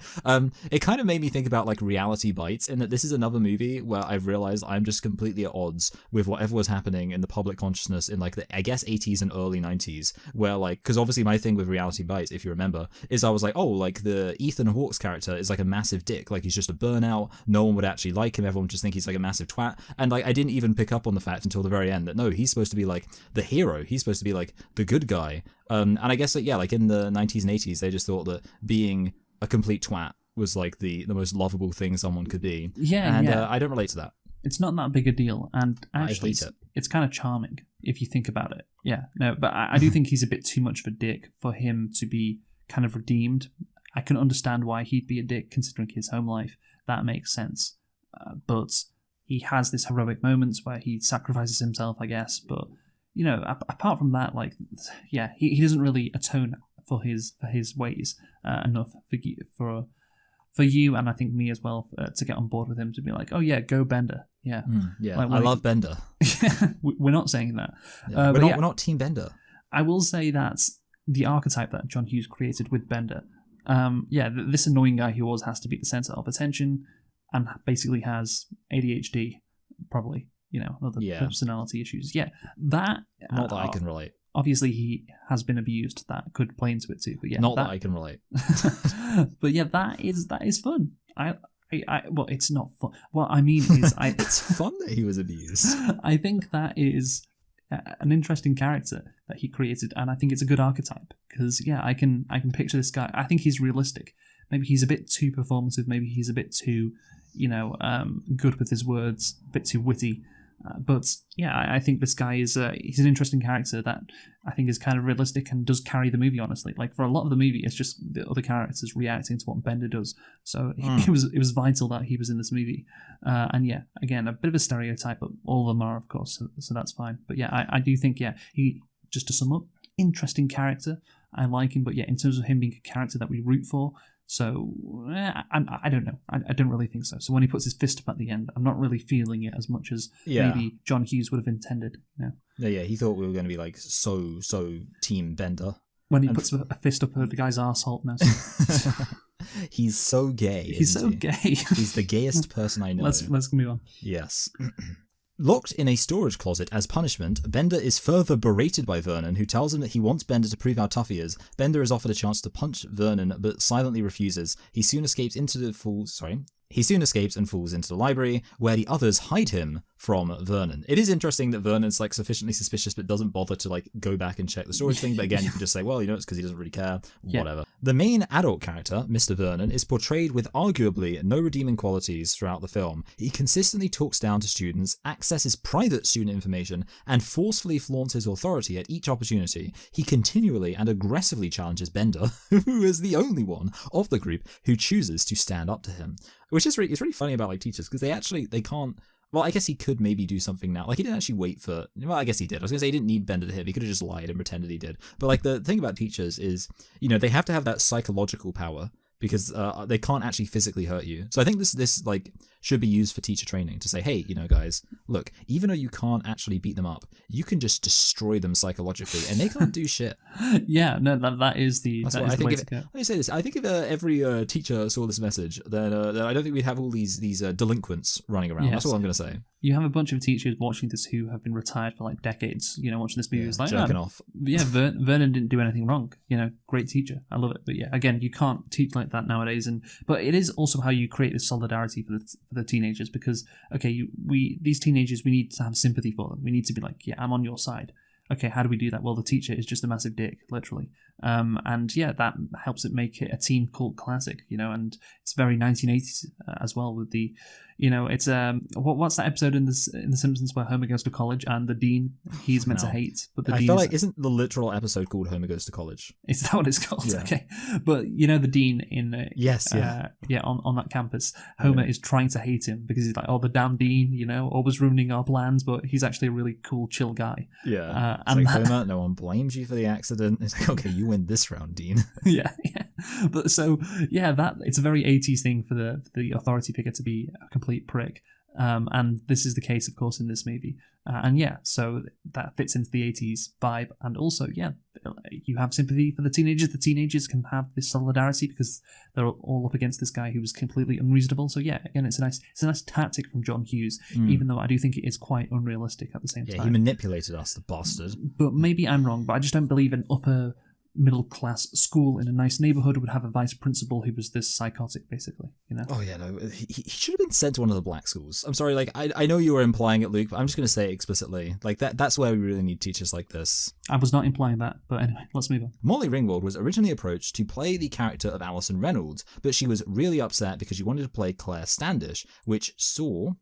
It kind of made me think about like Reality Bites, in that this is another movie where I've realized I'm just completely at odds with whatever was happening in the public consciousness in like the 80s and early 90s, where like because obviously my thing with Reality Bites, if you remember, is I was like, oh, like the Ethan Hawke's character is like a massive dick, like he's just a burnout. No one would actually like him. Everyone would just think he's like a massive twat. And like I didn't even pick up on the fact until the very end that no, he's supposed to be like the hero. He's supposed to be like the good guy. And I guess that like in the 90s and 80s, they just thought that being a complete twat was like the most lovable thing someone could be. I don't relate to that. It's not that big a deal, and actually, it's kind of charming if you think about it. Yeah, no, but I do think he's a bit too much of a dick for him to be kind of redeemed. I can understand why he'd be a dick considering his home life. That makes sense, but he has this heroic moments where he sacrifices himself, I guess, but. Apart from that, he doesn't really atone for his ways enough for you and I think me as well to get on board with him to be like, oh yeah, go Bender, yeah, I love Bender. We're not saying that. We're not Team Bender. I will say that the archetype that John Hughes created with Bender, this annoying guy who always has to be the center of attention and basically has ADHD, probably. Other personality issues. Yeah, that... Not that I can relate. Obviously, he has been abused. That could play into it too, but yeah... Not that I can relate. But yeah, that is fun. Well, it's not fun. What I mean is... It's fun that he was abused. I think that is an interesting character that he created, and I think it's a good archetype, because, I can picture this guy. I think he's realistic. Maybe he's a bit too performative. Maybe he's a bit too, good with his words, a bit too witty. But I think this guy is he's an interesting character that I think is kind of realistic and does carry the movie, honestly. Like for a lot of the movie, it's just the other characters reacting to what Bender does. So it was vital that he was in this movie. Again, a bit of a stereotype, but all of them are, of course, so that's fine. But I do think, he, just to sum up, interesting character. I like him, but in terms of him being a character that we root for, so I don't know. I don't really think so. So when he puts his fist up at the end, I'm not really feeling it as much as maybe John Hughes would have intended. Yeah, he thought we were going to be like so Team Bender. When he puts a fist up the guy's arsehole. No. He's so gay. He's so gay. He's the gayest person I know. Let's move on. Yes. Locked in a storage closet as punishment, Bender is further berated by Vernon, who tells him that he wants Bender to prove how tough he is. Bender is offered a chance to punch Vernon, but silently refuses. He soon escapes and falls into the library, where the others hide him from Vernon. It is interesting that Vernon's like sufficiently suspicious but doesn't bother to like go back and check the storage thing. But again, you can just say, well, it's because he doesn't really care. Yeah. Whatever. The main adult character, Mr. Vernon, is portrayed with arguably no redeeming qualities throughout the film. He consistently talks down to students, accesses private student information, and forcefully flaunts his authority at each opportunity. He continually and aggressively challenges Bender, who is the only one of the group who chooses to stand up to him. Which is it's really funny about like teachers, because they can't. Well, I guess he could maybe do something now. Like, he didn't actually wait for... Well, I guess he did. I was going to say he didn't need Bender to hit him. He could have just lied and pretended he did. But, like, the thing about teachers is, they have to have that psychological power because they can't actually physically hurt you. So I think this like, should be used for teacher training to say, hey, guys, look, even though you can't actually beat them up, you can just destroy them psychologically, and they can't do shit. Yeah, no, that is the way to go. Let me say this. I think if every teacher saw this message, then I don't think we'd have all these delinquents running around. Yes. That's all I'm going to say. You have a bunch of teachers watching this who have been retired for like decades, watching this movie. Yeah, it's like, jerking off. Yeah, Vernon didn't do anything wrong. Great teacher. I love it. But yeah, again, you can't teach like that nowadays. But it is also how you create this solidarity for the teenagers, because, okay, these teenagers, we need to have sympathy for them. We need to be like, yeah, I'm on your side. Okay, how do we do that? Well, the teacher is just a massive dick, literally. And yeah, that helps it make it a teen cult classic, and it's very 1980s as well with the, it's what's that episode in The Simpsons where Homer goes to college and the dean he's meant to hate, but I feel like isn't the literal episode called Homer Goes to College? Is that what it's called? Yeah. Okay, but the dean in yes, on that campus, Homer is trying to hate him because he's like, oh, the damn dean, always ruining our plans, but he's actually a really cool, chill guy. Yeah, and like, Homer, no one blames you for the accident. It's like, okay, you win this round, Dean. yeah. But so yeah, that it's a very 80s thing for the authority figure to be a complete prick. And this is the case, of course, in this movie. And yeah, so that fits into the 80s vibe. And also, yeah, you have sympathy for the teenagers. The teenagers can have this solidarity because they're all up against this guy who was completely unreasonable. So yeah, again, it's a nice tactic from John Hughes, even though I do think it is quite unrealistic at the same time. Yeah, he manipulated us, the bastard. But maybe I'm wrong, but I just don't believe an upper middle class school in a nice neighborhood would have a vice principal who was this psychotic, basically. Oh yeah, no, he should have been sent to one of the black schools. I'm sorry, like I know you were implying it, Luke, but I'm just going to say it explicitly. Like that's where we really need teachers like this. I was not implying that, but anyway, let's move on. Molly Ringwald was originally approached to play the character of Alison Reynolds, but she was really upset because she wanted to play Claire Standish, which saw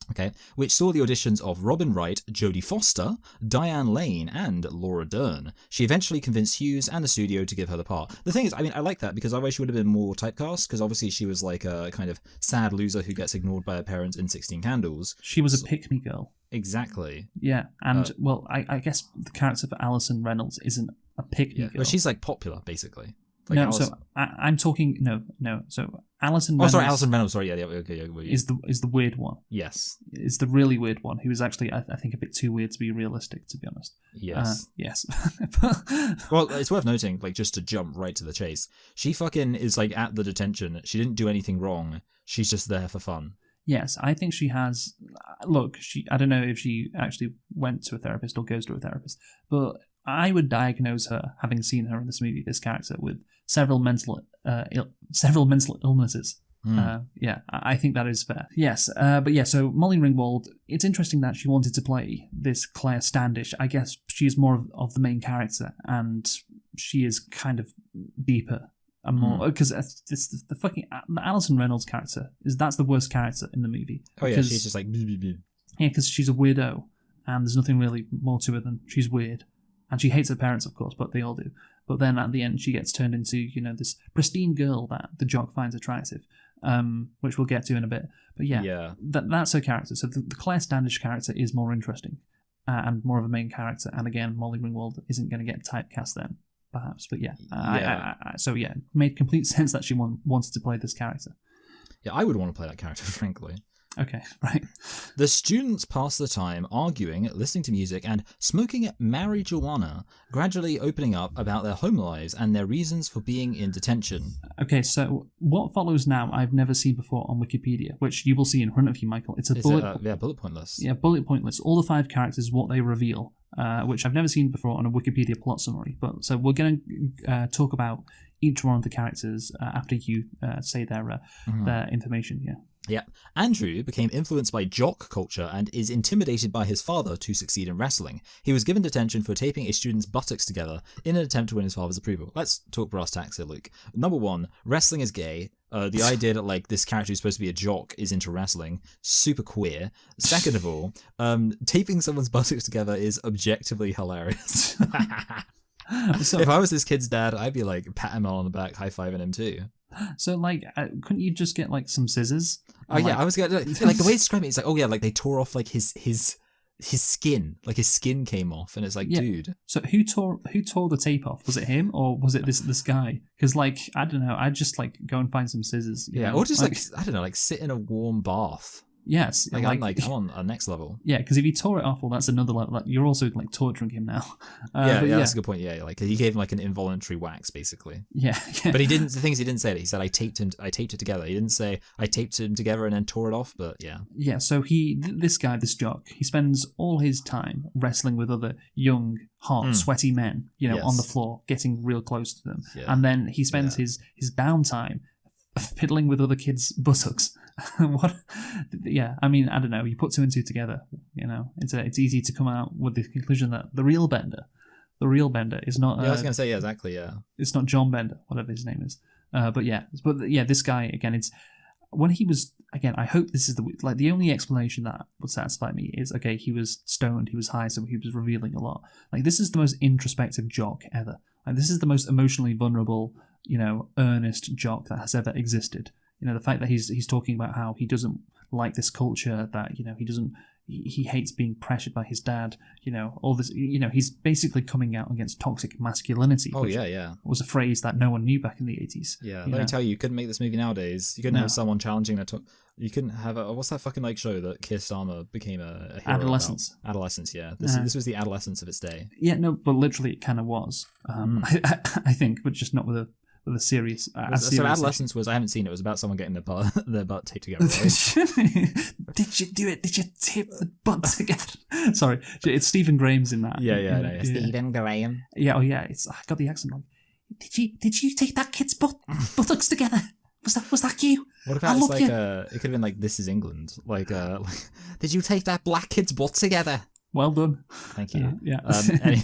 the auditions of Robin Wright, Jodie Foster, Diane Lane, and Laura Dern. She eventually convinced Hughes and the studio to give her the part. The thing is, I like that because otherwise she would have been more typecast, because obviously she was like a kind of sad loser who gets ignored by her parents in 16 Candles. She was a pick-me girl. Exactly. Yeah, and I guess the character for Alison Reynolds isn't a pick-me girl. But she's like popular, basically. Like no, so I'm talking no. So Alison Reynolds. Oh, sorry, Alison Reynolds. Sorry, yeah, okay. Is the weird one? Yes, is the really weird one who is actually I think a bit too weird to be realistic, to be honest. Yes, yes. Well, it's worth noting, like, just to jump right to the chase, she fucking is like at the detention. She didn't do anything wrong. She's just there for fun. Yes, I think she has. Look, I don't know if she actually went to a therapist or goes to a therapist, but I would diagnose her, having seen her in this movie, this character, with several mental illnesses. Yeah, I think that is fair. Yes, but yeah, so Molly Ringwald, it's interesting that she wanted to play this Claire Standish. I guess she is more of the main character, and she is kind of deeper and more, because the fucking Alison Reynolds character that's the worst character in the movie. Oh yeah, she's just like yeah, because she's a weirdo, and there's nothing really more to her than she's weird. And she hates her parents, of course, but they all do. But then at the end, she gets turned into, this pristine girl that the jock finds attractive, which we'll get to in a bit. But yeah. That's her character. So the Claire Standish character is more interesting and more of a main character. And again, Molly Ringwald isn't going to get typecast then, perhaps. But yeah. So yeah, it made complete sense that she wanted to play this character. Yeah, I would want to play that character, frankly. Okay, right. The students pass the time arguing, listening to music, and smoking marijuana, gradually opening up about their home lives and their reasons for being in detention. Okay, so what follows now I've never seen before on Wikipedia, which you will see in front of you, Michael. It's a bullet point list. Yeah, bullet point list. All the 5 characters, what they reveal, which I've never seen before on a Wikipedia plot summary. But so we're going to talk about each one of the characters after you say their information. Yeah. Yeah. Andrew became influenced by jock culture and is intimidated by his father to succeed in wrestling. He was given detention for taping a student's buttocks together in an attempt to win his father's approval. Let's talk brass tacks here, Luke. Number one, wrestling is gay. The idea that like this character who's supposed to be a jock is into wrestling, super queer. Second of all, taping someone's buttocks together is objectively hilarious. So, if I was this kid's dad, I'd be like patting him on the back, high-fiving him too. so like, couldn't you just get like some scissors? Oh yeah, I was gonna like the way it's described it, it's like, oh yeah, like they tore off like his skin, like his skin came off, and it's like, Yeah. dude. So who tore the tape off? Was it him or was it this guy? Because like, I don't know, I'd just like go and find some scissors. you Yeah, know? or just like I don't know, like sit in a warm bath. Yes, Like I'm on a next level. yeah, because if you tore it off, well, that's another level. Like, you're also like torturing him now. Yeah, but that's a good point. Yeah, like he gave him like an involuntary wax, basically. yeah. But he didn't. The thing is, he didn't say that. He said I taped it together. He didn't say I taped him together and then tore it off. But yeah, Yeah, so this guy, this jock, he spends all his time wrestling with other young, hot, sweaty men, you know, Yes. on the floor, getting real close to them. Yeah. And then he spends his downtime fiddling with other kids' buttocks. What? Yeah, I mean, I don't know. You put two and two together, you know, it's easy to come out with the conclusion that the real Bender is not. yeah. I was gonna say yeah, exactly. Yeah, It's not John Bender, whatever his name is. But yeah, this guy again. It's when he was again. I hope this is the only explanation that would satisfy me is okay. He was stoned, he was high, so he was revealing a lot. Like, this is the most introspective jock ever. Like, this is the most emotionally vulnerable, you know, earnest jock that has ever existed. You know, the fact that he's talking about how he doesn't like this culture, that, you know, he hates being pressured by his dad, you know, all this, you know, he's basically coming out against toxic masculinity. oh which yeah. was a phrase that no one knew back in the 80s. Yeah, you let know? me tell you, you couldn't make this movie nowadays. You couldn't No. have someone challenging that. You couldn't have what's that fucking like show that Keir Starmer became a hero Adolescence. about? Adolescence, yeah. This was the adolescence of its day. Yeah, no, but literally it kind of was. I think, but just not with a serious. So adolescence was, I haven't seen it. It was about someone getting their butt taped together. Right? Did you do it? Did you tape the butt together? Sorry, it's Stephen Graham's in that. Yeah. Stephen Graham. Yeah, oh yeah, I got the accent wrong. Did you take that kid's buttocks together? Was that you? What about it's like it could have been like This Is England. Like did you take that black kid's butt together? Well done. Thank you. Yeah.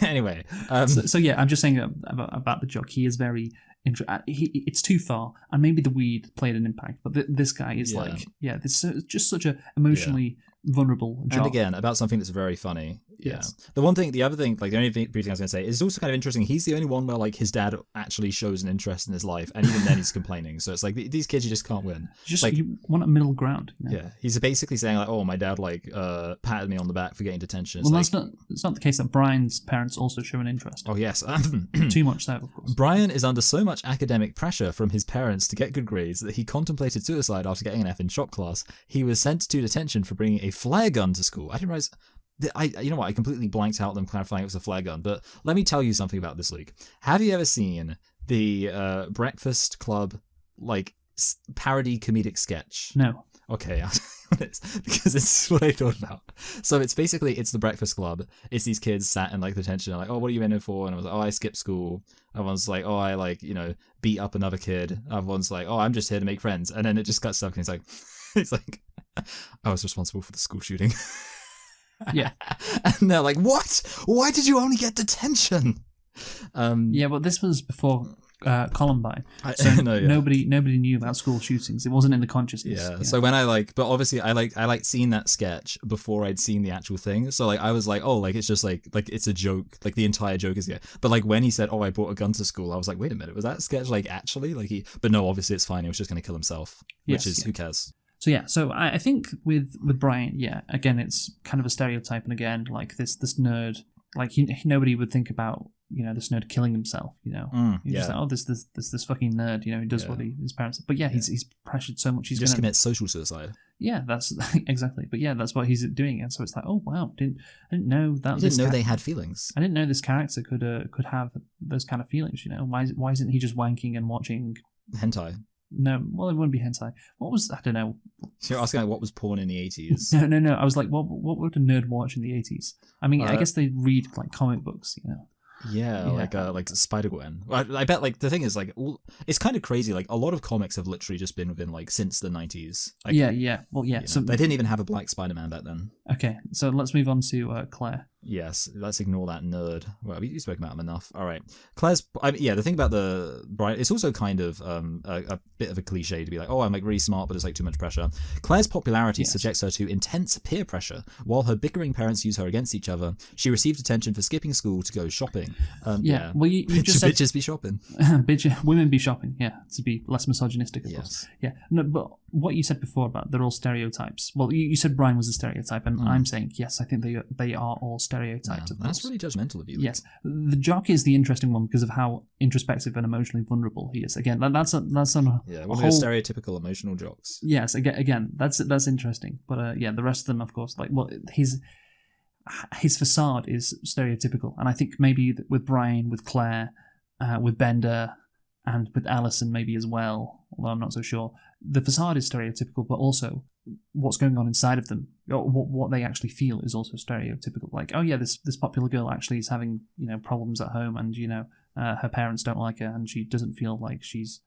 Anyway. So yeah, I'm just saying about the jock. He is very. It's too far, and maybe the weed played an impact. But this guy is this is just such a emotionally vulnerable jock. And again, about something that's very funny. Yes. The other thing, like the only brief thing I was going to say, is also kind of interesting. He's the only one where like his dad actually shows an interest in his life, and even then he's complaining. So it's like these kids you just can't win. Just like, you want a middle ground. You know? Yeah, he's basically saying like, "Oh, my dad like patted me on the back for getting detention." Well, it's it's not the case that Brian's parents also show an interest. Oh yes, Too much so, of course. Brian is under so much academic pressure from his parents to get good grades that he contemplated suicide after getting an F in shop class. He was sent to detention for bringing a flare gun to school. I didn't realize. You know what? I completely blanked out them clarifying it was a flare gun. But let me tell you something about this, Luke. Have you ever seen the Breakfast Club like parody comedic sketch? No. Okay, because this is what I thought about. So it's the Breakfast Club. It's these kids sat in like detention, like, oh, what are you in it for? And I was like, oh, I skipped school. Everyone's like, oh, I like, you know, beat up another kid. Everyone's like, oh, I'm just here to make friends. And then it just cuts up and it's like, I was responsible for the school shooting. Yeah. And they're like, what? Why did you only get detention? Yeah, but this was before Columbine. No, yeah. Nobody knew about school shootings. It wasn't in the consciousness. Yeah. So when but obviously I like seeing that sketch before I'd seen the actual thing. So like I was like, oh, like it's just like it's a joke. Like the entire joke is here. But like when he said, oh, I brought a gun to school, I was like, wait a minute, was that sketch like actually like he? But no, obviously it's fine. He was just going to kill himself, which is who cares. So yeah, so I think with Brian, yeah, again, it's kind of a stereotype, and again, like this nerd, like nobody would think about, you know, this nerd killing himself, you know. He's just like, oh, this fucking nerd, you know, who does what his parents. But yeah, he's pressured so much. He's just gonna commit social suicide. Yeah, that's exactly. But yeah, that's what he's doing, and so it's like, oh wow, I didn't know that. I didn't know they had feelings. I didn't know this character could have those kind of feelings. You know, why isn't he just wanking and watching hentai? No, well, it wouldn't be hentai. What was, I don't know. So you're asking like what was porn in the 80s? No. I was like, what would a nerd watch in the 80s? I mean, I guess they read like comic books, you know. Yeah, Yeah. like Spider-Gwen. I bet like the thing is like it's kind of crazy. Like a lot of comics have literally just been within like since the 90s. Like, Yeah. Well, yeah. So they didn't even have a black Spider-Man back then. okay, so let's move on to Claire. Yes, let's ignore that nerd. Well, we spoke about him enough. All right, Claire's. The thing about the Brian, it's also kind of a bit of a cliche to be like, oh, I'm like really smart, but it's like too much pressure. Claire's popularity subjects her to intense peer pressure. While her bickering parents use her against each other, she received attention for skipping school to go shopping. Well, you just said bitches be shopping. women be shopping. Yeah, to be less misogynistic, of course. Yeah, no, but what you said before about they're all stereotypes. Well, you said Brian was a stereotype, and I'm saying yes. I think they are all stereotyped. That's really judgmental of you. Luke. Yes, the jock is the interesting one because of how introspective and emotionally vulnerable he is. Again, that's one of the stereotypical emotional jocks. Yes, again, that's interesting. But the rest of them, of course, like his facade is stereotypical, and I think maybe with Brian, with Claire, with Bender, and with Allison maybe as well, although I'm not so sure. The facade is stereotypical, but also what's going on inside of them, or what they actually feel, is also stereotypical. Like, oh yeah, this popular girl actually is having problems at home, and her parents don't like her, and she doesn't feel like she's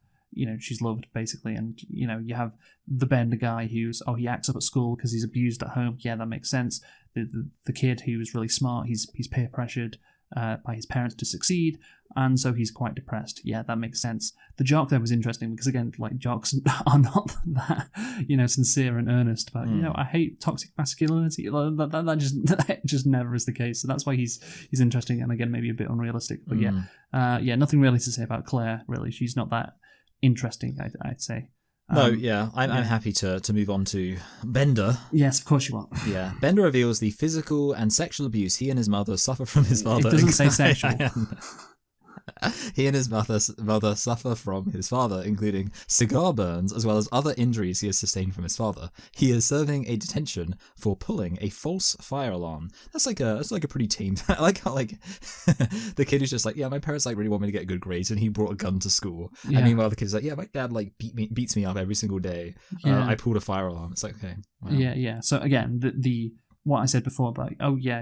loved, basically. And you have the Bender guy who's he acts up at school because he's abused at home. Yeah, that makes sense. The kid who's really smart, he's peer pressured by his parents to succeed, and so he's quite depressed. Yeah, that makes sense. The jock there was interesting because, again, like, jocks are not that sincere and earnest about I hate toxic masculinity. That just never is the case. So that's why he's interesting, and again maybe a bit unrealistic. But nothing really to say about Claire. Really, she's not that interesting, I'd say. I'm happy to move on to Bender. Yes, of course you are. Yeah, Bender reveals the physical and sexual abuse he and his mother suffer from his father. It doesn't say sexual. He and his mother suffer from his father, including cigar burns, as well as other injuries he has sustained from his father. He is serving a detention for pulling a false fire alarm. That's like a pretty tame. I like how the kid is just like, yeah, my parents really want me to get good grades, and he brought a gun to school. Yeah. And meanwhile, the kid's like, yeah, my dad beats me up every single day. Yeah. I pulled a fire alarm. It's like, okay. Wow. Yeah. So again, the what I said before about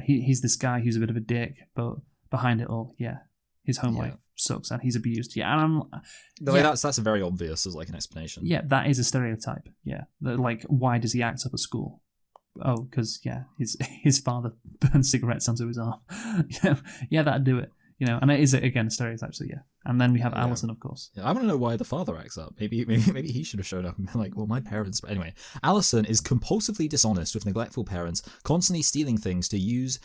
he's this guy who's a bit of a dick, but behind it all, his home life sucks and he's abused. Yeah, and that's very obvious as like an explanation. Yeah, that is a stereotype. Yeah, like, why does he act up at school? Oh, because his father burned cigarettes onto his arm. That'd do it. And it is again a stereotype. So yeah, and then we have Allison, of course. Yeah, I want to know why the father acts up. Maybe he should have showed up and been like, well, my parents. But anyway, Allison is compulsively dishonest with neglectful parents, constantly stealing things to use.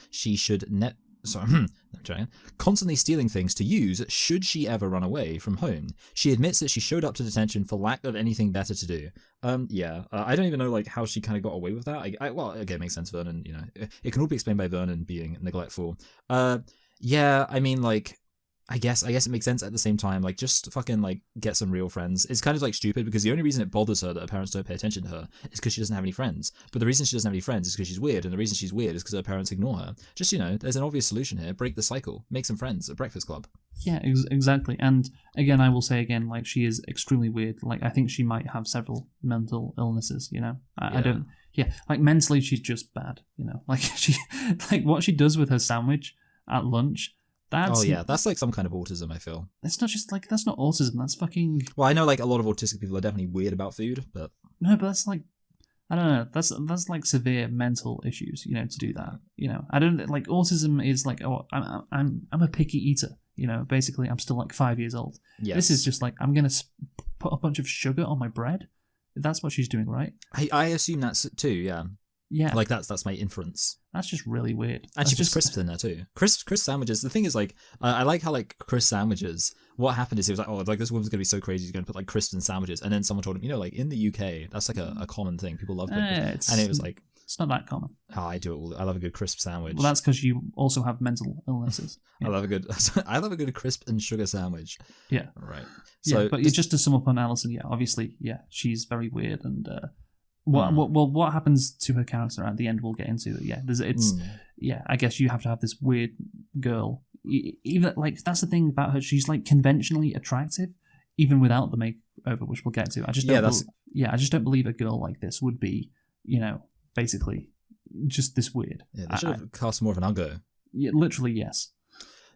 Constantly stealing things to use should she ever run away from home. She admits that she showed up to detention for lack of anything better to do. I don't even know like how she kind of got away with that. Again, it makes sense. Vernon, it can all be explained by Vernon being neglectful. I mean, like, I guess it makes sense at the same time. Like, just fucking like get some real friends. It's kind of like stupid because the only reason it bothers her that her parents don't pay attention to her is because she doesn't have any friends. But the reason she doesn't have any friends is because she's weird, and the reason she's weird is because her parents ignore her. Just there's an obvious solution here: break the cycle, make some friends at Breakfast Club. Yeah, exactly. And again, I will say again, like, she is extremely weird. Like, I think she might have several mental illnesses. I don't. Yeah, like, mentally she's just bad. Like, she what she does with her sandwich at lunch. That's like some kind of autism, I feel. It's not just like, that's not autism, that's fucking... Well, I know like a lot of autistic people are definitely weird about food, but... No, but that's like, I don't know, that's like severe mental issues, to do that. I don't, like, autism is like, oh, I'm a picky eater, basically I'm still like 5 years old. Yes. This is just like, I'm going to put a bunch of sugar on my bread. That's what she's doing, right? I assume that's too, yeah. Yeah, like that's my inference. That's just really weird. And she puts crisps in there too. Crisp sandwiches. The thing is, like, I like how like crisp sandwiches. What happened is he was like, oh, like this woman's gonna be so crazy, she's gonna put like crisps in sandwiches. And then someone told him, like in the UK, that's like a common thing. People love crisps. And it was like, it's not that common. Oh, I do it all. I love a good crisp sandwich. Well, that's because you also have mental illnesses. Yeah. I love a good crisp and sugar sandwich. Yeah. Right. So, yeah, but just to sum up on Allison, obviously, she's very weird and. What happens to her character at the end we'll get into. I guess you have to have this weird girl. Even like, that's the thing about her, she's like conventionally attractive even without the makeover, which we'll get to. I just don't believe a girl like this would be, basically just this weird. Yeah, they should have cast more of an uggo. Yeah, literally, yes.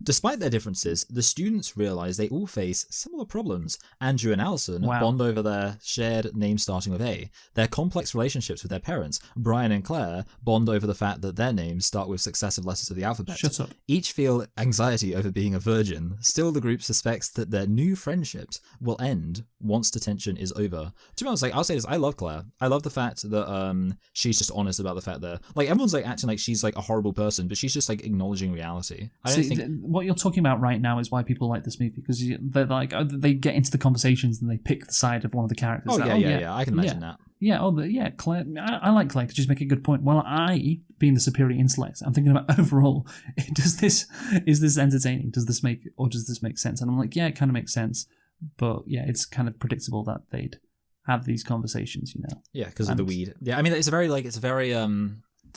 Despite their differences, the students realize they all face similar problems. Andrew and Allison Wow. bond over their shared name starting with A, their complex relationships with their parents. Brian and Claire bond over the fact that their names start with successive letters of the alphabet. Shut up. Each feel anxiety over being a virgin. Still, the group suspects that their new friendships will end once detention is over. To be honest, like, I'll say this, I love Claire. I love the fact that she's just honest about the fact that, like, everyone's like acting like she's like a horrible person, but she's just like acknowledging reality. I don't think What you're talking about right now is why people like this movie, because they're like, they get into the conversations and they pick the side of one of the characters. Oh, Like, yeah, I can imagine that. Yeah, Claire. I like Claire because she's making a good point. Well, I, being the superior intellect, I'm thinking about overall, is this entertaining? Does this make sense? And I'm like, yeah, it kind of makes sense, but yeah, it's kind of predictable that they'd have these conversations, you know. Yeah, because of the weed. Yeah, I mean, it's a very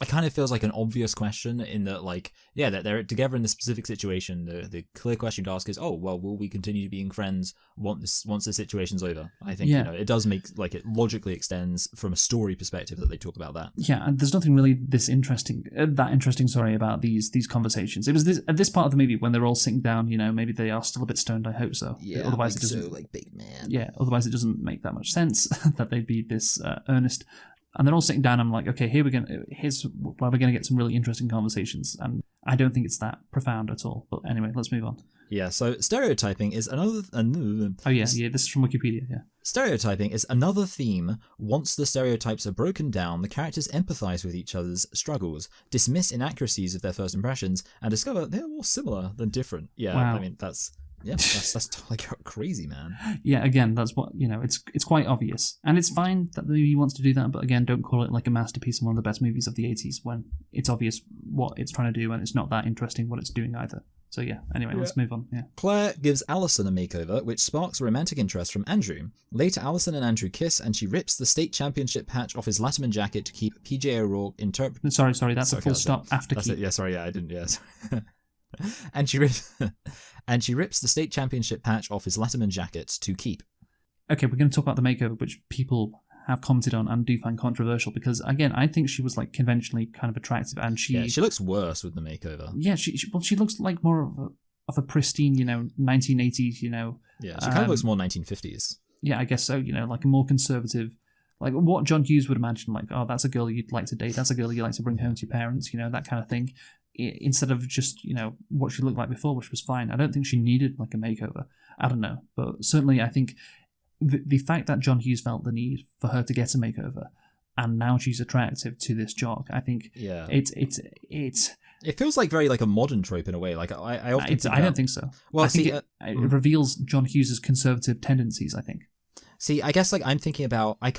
it kind of feels like an obvious question in that, like, yeah, that they're together in this specific situation. The clear question to ask is, oh, well, will we continue being friends once the situation's over? I think, you know, it does make, like, it logically extends from a story perspective that they talk about that. Yeah, and there's nothing really that interesting, about these conversations. It was at this part of the movie when they're all sitting down, you know, maybe they are still a bit stoned, I hope so. Yeah, otherwise like, it doesn't, so, like, big man. Yeah, otherwise it doesn't make that much sense that they'd be this earnest. And they're all sitting down. I'm like, okay, here's where we're gonna get some really interesting conversations. And I don't think it's that profound at all. But anyway, let's move on. Yeah. So stereotyping is another. Oh yeah. This is from Wikipedia. Yeah. Stereotyping is another theme. Once the stereotypes are broken down, the characters empathize with each other's struggles, dismiss inaccuracies of their first impressions, and discover they're more similar than different. Yeah. Wow. I mean, that's like crazy, man. Yeah, again, that's what, you know, it's quite obvious. And it's fine that the movie wants to do that, but again, don't call it like a masterpiece and one of the best movies of the 80s when it's obvious what it's trying to do and it's not that interesting what it's doing either. So yeah, anyway, let's move on. Yeah. Claire gives Allison a makeover, which sparks romantic interest from Andrew. Later, Allison and Andrew kiss, and she rips the state championship patch off his Letterman jacket to keep PJ O'Rourke interpret. Sorry, that's a full stop after That's keep. it. Yeah, sorry, yeah, I didn't. Yeah. And she rips the state championship patch off his Letterman jacket to keep. Okay, we're going to talk about the makeover, which people have commented on and do find controversial because, again, I think she was like conventionally kind of attractive, and she looks worse with the makeover. Yeah, she looks like more of a pristine, you know, 1980s, you know. Yeah, she kind of looks more 1950s. Yeah, I guess so. You know, like a more conservative, like what John Hughes would imagine, like, oh, that's a girl you'd like to date, that's a girl you'd like to bring home to your parents, you know, that kind of thing. Instead of just, you know, what she looked like before, which was fine. I don't think she needed like a makeover. I don't know, but certainly I think the fact that John Hughes felt the need for her to get a makeover, and now she's attractive to this jock, I think it feels like very like a modern trope in a way. Like I often think I don't think so. Well, I think it reveals John Hughes's conservative tendencies, I think. See, I guess like I feel like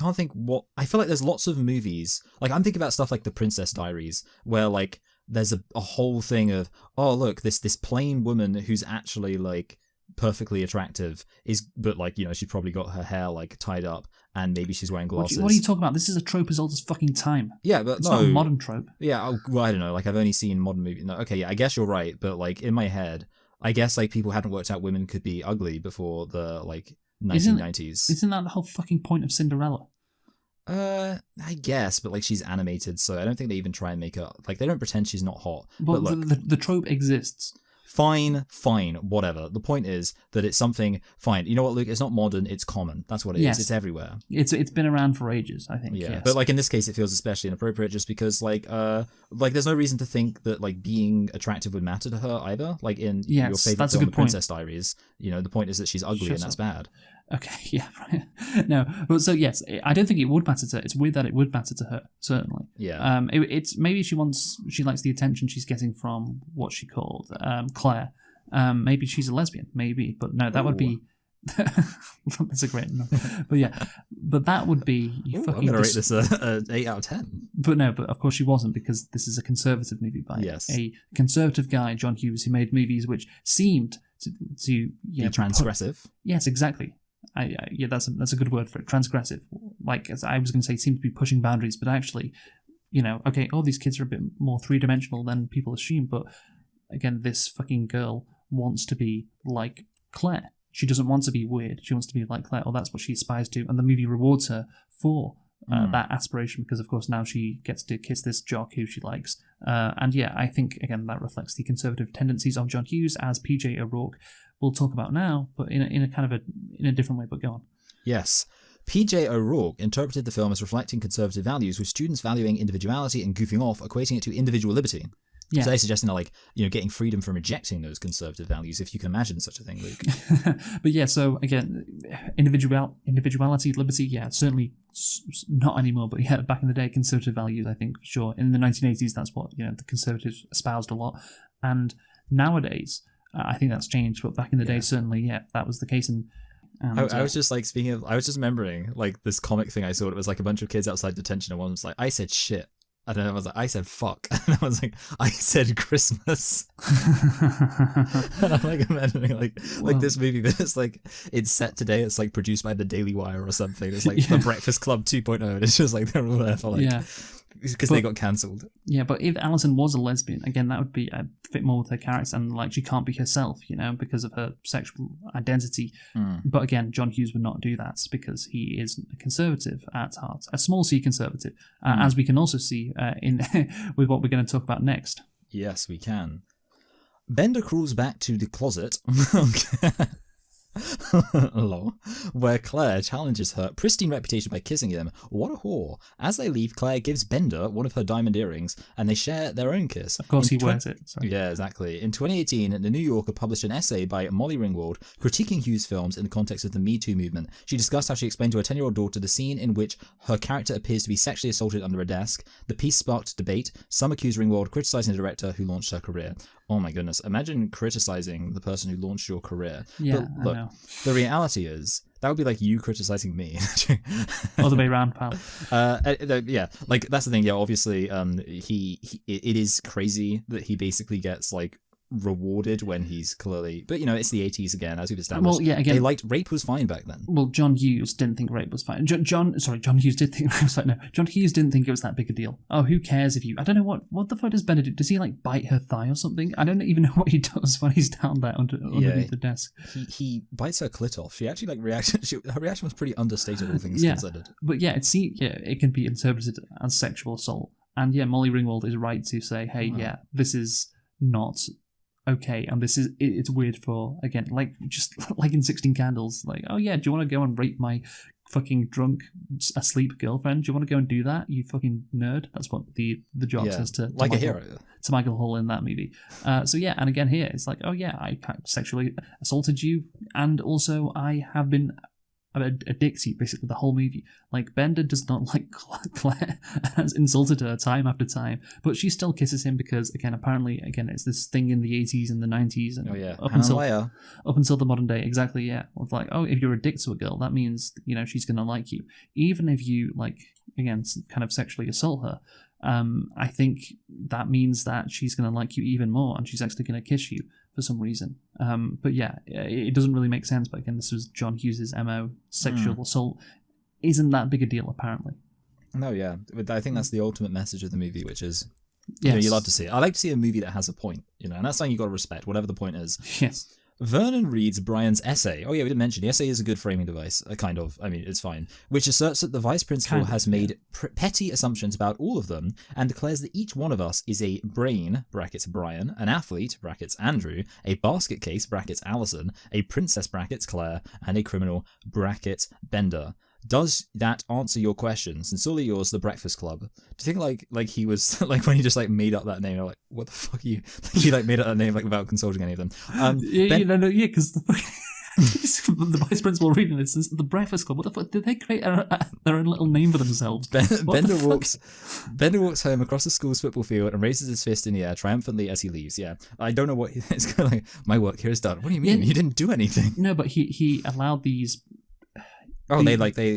there's lots of movies, like I'm thinking about stuff like The Princess Diaries, where like there's a whole thing of, oh look, this plain woman who's actually like perfectly attractive but like, you know, she's probably got her hair like tied up and maybe she's wearing glasses. What are you talking about? This is a trope as old as fucking time. Yeah, but it's not a modern trope. Yeah, well, I don't know. Like I've only seen modern movies. No, okay, yeah, I guess you're right. But like in my head, I guess like people hadn't worked out women could be ugly before the like 1990s. Isn't that the whole fucking point of Cinderella? I guess, but like she's animated, so I don't think they even try and make her like they don't pretend she's not hot. Well, but look, the trope exists. Fine, whatever. The point is that it's something fine. You know what, Luke? It's not modern, it's common. That's what it is. It's everywhere. It's been around for ages, I think. Yeah. Yes. But like in this case it feels especially inappropriate just because like there's no reason to think that like being attractive would matter to her either. Like in your favorite film, The Princess Diaries, you know, the point is that she's ugly and that's bad. Okay, yeah, right. No, but so yes, I don't think it would matter to her. It's weird that it would matter to her, certainly. Yeah. It's maybe she likes the attention she's getting from what she called Claire. Maybe she's a lesbian, maybe, but no, that would be. That's a great no. But yeah, but that would be. I'm gonna rate this an 8 out of 10. But no, but of course she wasn't, because this is a conservative movie by a conservative guy, John Hughes, who made movies which seemed to be transgressive. Yes, exactly. Yeah, that's a good word for it. Transgressive. Like, as I was going to say, seemed to be pushing boundaries, but actually, you know, okay, all these kids are a bit more three-dimensional than people assume, but again, this fucking girl wants to be like Claire. She doesn't want to be weird. She wants to be like Claire, or that's what she aspires to, and the movie rewards her for that aspiration, because of course now she gets to kiss this jock who she likes. And yeah, I think again that reflects the conservative tendencies of John Hughes, as PJ O'Rourke we'll talk about now, but in a kind of in a different way. But go on. Yes. P.J. O'Rourke interpreted the film as reflecting conservative values, with students valuing individuality and goofing off, equating it to individual liberty. Yeah. So they're suggesting that, getting freedom from rejecting those conservative values, if you can imagine such a thing, Luke. But yeah, so again, individuality, liberty, yeah, certainly not anymore, but yeah, back in the day, conservative values, I think, for sure. In the 1980s, that's what, the conservatives espoused a lot. And nowadays, I think that's changed, but back in the day, certainly, yeah, that was the case. And I was just I was just remembering this comic thing I saw. It was a bunch of kids outside detention, and one was like, I said shit. And then I was like, I said fuck. And I was like, I said Christmas. And I'm imagining this movie, but it's set today. It's produced by the Daily Wire or something. It's The Breakfast Club 2.0. And it's just they're all there for because they got cancelled. Yeah, but if Alison was a lesbian, again, that would be fit more with her character, and she can't be herself, because of her sexual identity. But again, John Hughes would not do that because he is a conservative at heart, a small c conservative, as we can also see in with what we're going to talk about next. Yes, we can. Bender crawls back to the closet. Where Claire challenges her pristine reputation by kissing him. What a whore. As they leave, Claire gives Bender one of her diamond earrings, and they share their own kiss. Of course he wears it. Sorry. Yeah, exactly. In 2018, The New Yorker published an essay by Molly Ringwald critiquing Hughes' films in the context of the Me Too movement. She discussed how she explained to her 10-year-old daughter the scene in which her character appears to be sexually assaulted under a desk. The piece sparked debate. Some accused Ringwald criticizing the director who launched her career. Oh my goodness, imagine criticizing the person who launched your career. Yeah, but look, I know. The reality is, that would be like you criticizing me. All the way around, pal. Yeah, that's the thing. Yeah, obviously, it is crazy that he basically gets rewarded when he's clearly, but it's the 80s again, as we've established. Well, yeah, again, they liked rape was fine back then. Well, John Hughes didn't think rape was fine. John Hughes did think rape was fine. No, John Hughes didn't think it was that big a deal. Oh, who cares if you? I don't know what the fuck does Bender do? Does he bite her thigh or something? I don't even know what he does when he's down there underneath the desk. He bites her clit off. She actually her reaction was pretty understated, all things considered. But yeah, it can be interpreted as sexual assault. And yeah, Molly Ringwald is right to say, hey, yeah, this is not okay, and it's weird for, again, just like in 16 Candles, oh yeah, do you want to go and rape my fucking drunk asleep girlfriend? Do you want to go and do that, you fucking nerd? That's what the jock says to a hero, to Michael Hall in that movie. So yeah, and again here it's oh yeah, I sexually assaulted you, and also I have been a dick to you basically the whole movie. Bender does not like Claire, has insulted her time after time, but she still kisses him because apparently it's this thing in the 80s and the 90s and up until the modern day. Exactly, yeah. Of if you're a dick to a girl, that means she's gonna like you, even if you kind of sexually assault her. I think that means that she's gonna like you even more, and she's actually gonna kiss you for some reason. But yeah, it doesn't really make sense. But again, this was John Hughes' MO. Sexual assault isn't that big a deal, apparently. No, yeah. But I think that's the ultimate message of the movie, which is, yes. You love to see it. I like to see a movie that has a point, and that's something you got to respect, whatever the point is. Yes. Vernon reads Brian's essay. Oh yeah, we didn't mention the essay is a good framing device, kind of. I mean, it's fine. Which asserts that the vice principal has made petty assumptions about all of them, and declares that each one of us is a brain (brackets Brian), an athlete (brackets Andrew), a basket case (brackets Alison), a princess (brackets Claire), and a criminal (brackets Bender. Does that answer your question? Sincerely yours, The Breakfast Club. Do you think like he was when he just made up that name? What the fuck are you? He made up that name without consulting any of them. Because the vice principal reading this is The Breakfast Club. What the fuck? Did they create their own little name for themselves? Bender walks home across the school's football field and raises his fist in the air triumphantly as he leaves. Yeah, I don't know what it's kind of my work here is done. What do you mean? You didn't do anything? No, but he allowed these. Oh, they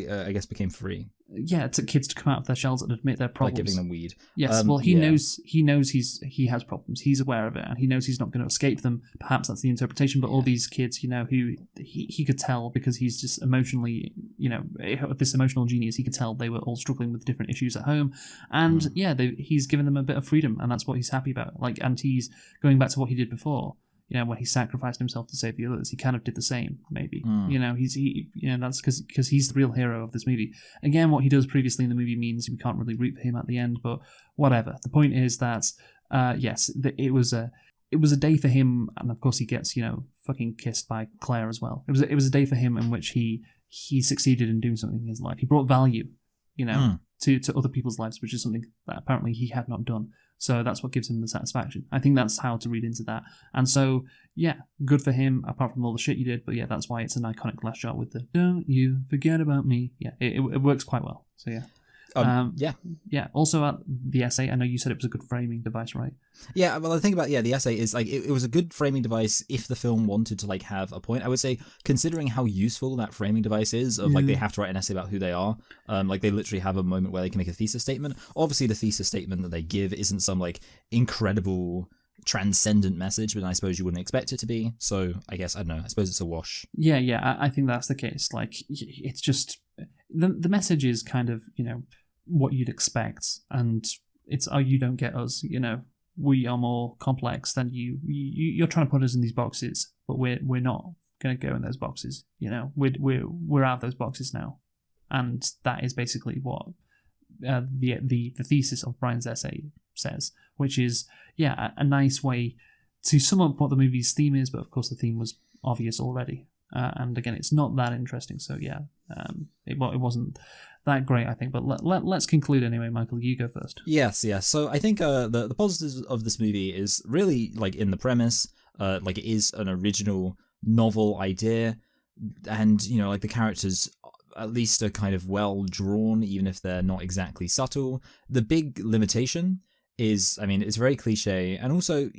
I guess became free. Yeah, to kids to come out of their shells and admit their problems. Giving them weed. Yes, well, he knows he has problems. He's aware of it, and he knows he's not going to escape them. Perhaps that's the interpretation. But all these kids, who he could tell because he's just emotionally, this emotional genius. He could tell they were all struggling with different issues at home, and he's given them a bit of freedom, and that's what he's happy about. And he's going back to what he did before. when he sacrificed himself to save the others, he kind of did the same. Maybe that's because he's the real hero of this movie. Again, what he does previously in the movie means we can't really root for him at the end, but whatever. The point is that yes, it was a day for him, and of course he gets fucking kissed by Claire as well. It was a day for him in which he succeeded in doing something in his life. He brought value, to other people's lives, which is something that apparently he had not done. So that's what gives him the satisfaction. I think that's how to read into that. And so, yeah, good for him, apart from all the shit you did. But yeah, that's why it's an iconic last shot with the "Don't you forget about me." Yeah, it works quite well. So yeah. Yeah. Also, at the essay, I know you said it was a good framing device, right? Yeah. Well, the thing about the essay is like it was a good framing device if the film wanted to like have a point. I would say, considering how useful that framing device is, of like they have to write an essay about who they are. Like they literally have a moment where they can make a thesis statement. Obviously, the thesis statement that they give isn't some like incredible transcendent message, but I suppose you wouldn't expect it to be. So I guess I don't know. I suppose it's a wash. Yeah. I think that's the case. Like it's just the message is kind of what you'd expect, and it's you don't get us. We are more complex than you. You're trying to put us in these boxes, but we're not going to go in those boxes. We're out of those boxes now, and that is basically what the thesis of Brian's essay says, which is a nice way to sum up what the movie's theme is. But of course, the theme was obvious already, and again, it's not that interesting. So it wasn't that great, I think. But let's conclude anyway. Michael, you go first. Yes. So I think the positives of this movie is really like in the premise, like it is an original novel idea, and like the characters at least are kind of well drawn, even if they're not exactly subtle. The big limitation is, I mean, it's very cliche, and also,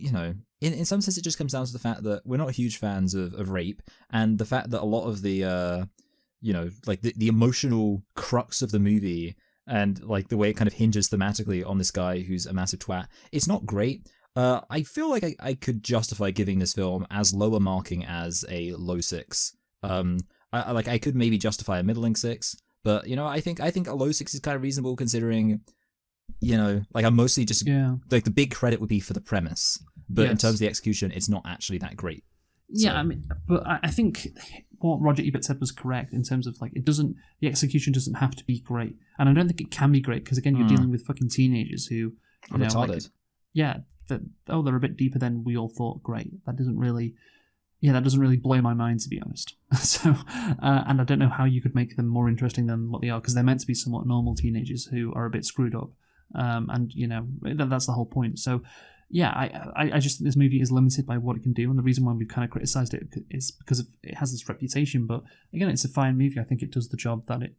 in some sense it just comes down to the fact that we're not huge fans of rape, and the fact that a lot of the like the emotional crux of the movie and like the way it kind of hinges thematically on this guy who's a massive twat, it's not great. I feel like I could justify giving this film as low a marking as a low 6. I could maybe justify a middling 6, but I think a low 6 is kind of reasonable considering, like I'm mostly just like the big credit would be for the premise, but in terms of the execution, it's not actually that great. Yeah, I mean, but I think what Roger Ebert said was correct in terms of like the execution doesn't have to be great, and I don't think it can be great because again you're dealing with fucking teenagers who are retarded. They're a bit deeper than we all thought. Great, that doesn't really blow my mind, to be honest. So, and I don't know how you could make them more interesting than what they are because they're meant to be somewhat normal teenagers who are a bit screwed up, and that's the whole point. So. Yeah, I just think this movie is limited by what it can do, and the reason why we've kind of criticised it is because it has this reputation. But again, it's a fine movie. I think it does the job that it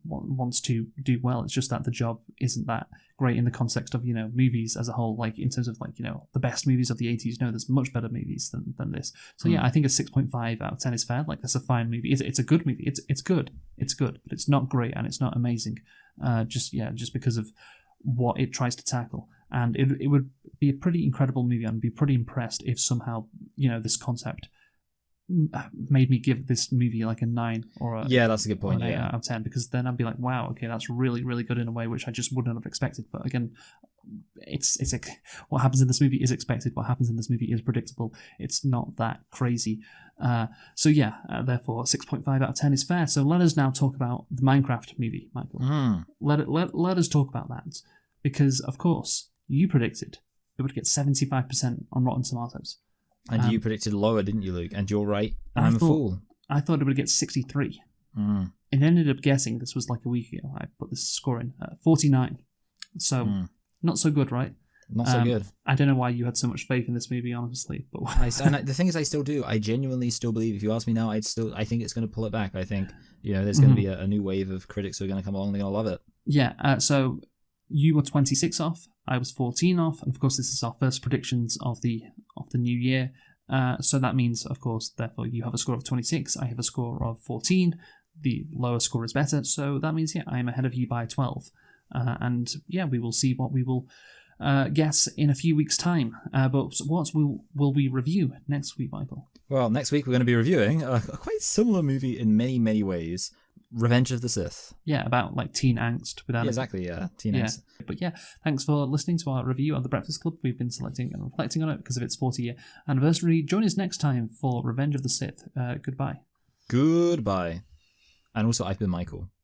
wants to do well. It's just that the job isn't that great in the context of movies as a whole. Like in terms of like the best movies of the 80s. There's much better movies than this. So yeah, I think a 6.5 out of 10 is fair. Like that's a fine movie. It's a good movie. It's good, but it's not great and it's not amazing. Just because of what it tries to tackle. And it would be a pretty incredible movie. I'd be pretty impressed if somehow, this concept made me give this movie like a 9 or that's a good point. 8 out of 10, because then I'd be like, wow, okay, that's really, really good in a way which I just wouldn't have expected. But again, it's what happens in this movie is expected. What happens in this movie is predictable. It's not that crazy. Therefore, 6.5 out of 10 is fair. So let us now talk about the Minecraft movie, Michael. Let us talk about that, because of course you predicted it would get 75% on Rotten Tomatoes. And you predicted lower, didn't you, Luke? And you're right. And I'm a fool. I thought it would get 63. It ended up getting, this was like a week ago, I put this score in, 49. So, not so good, right? Not so good. I don't know why you had so much faith in this movie, honestly. But the thing is, I still do. I genuinely still believe. If you ask me now, I think it's going to pull it back. I think there's going to be a new wave of critics who are going to come along and they're going to love it. Yeah. So you were 26 off. I was 14 off, and of course, this is our first predictions of the new year. So that means, of course, therefore, you have a score of 26. I have a score of 14. The lower score is better, so that means I am ahead of you by 12. We will see what we will guess in a few weeks' time. But what will we review next week, Michael? Well, next week we're going to be reviewing a quite similar movie in many, many ways. Revenge of the Sith. Yeah, about like teen angst without exactly, teen angst. But yeah, thanks for listening to our review of The Breakfast Club. We've been selecting and reflecting on it because of its 40-year anniversary. Join us next time for Revenge of the Sith. Goodbye. Goodbye. And also, I've been Michael.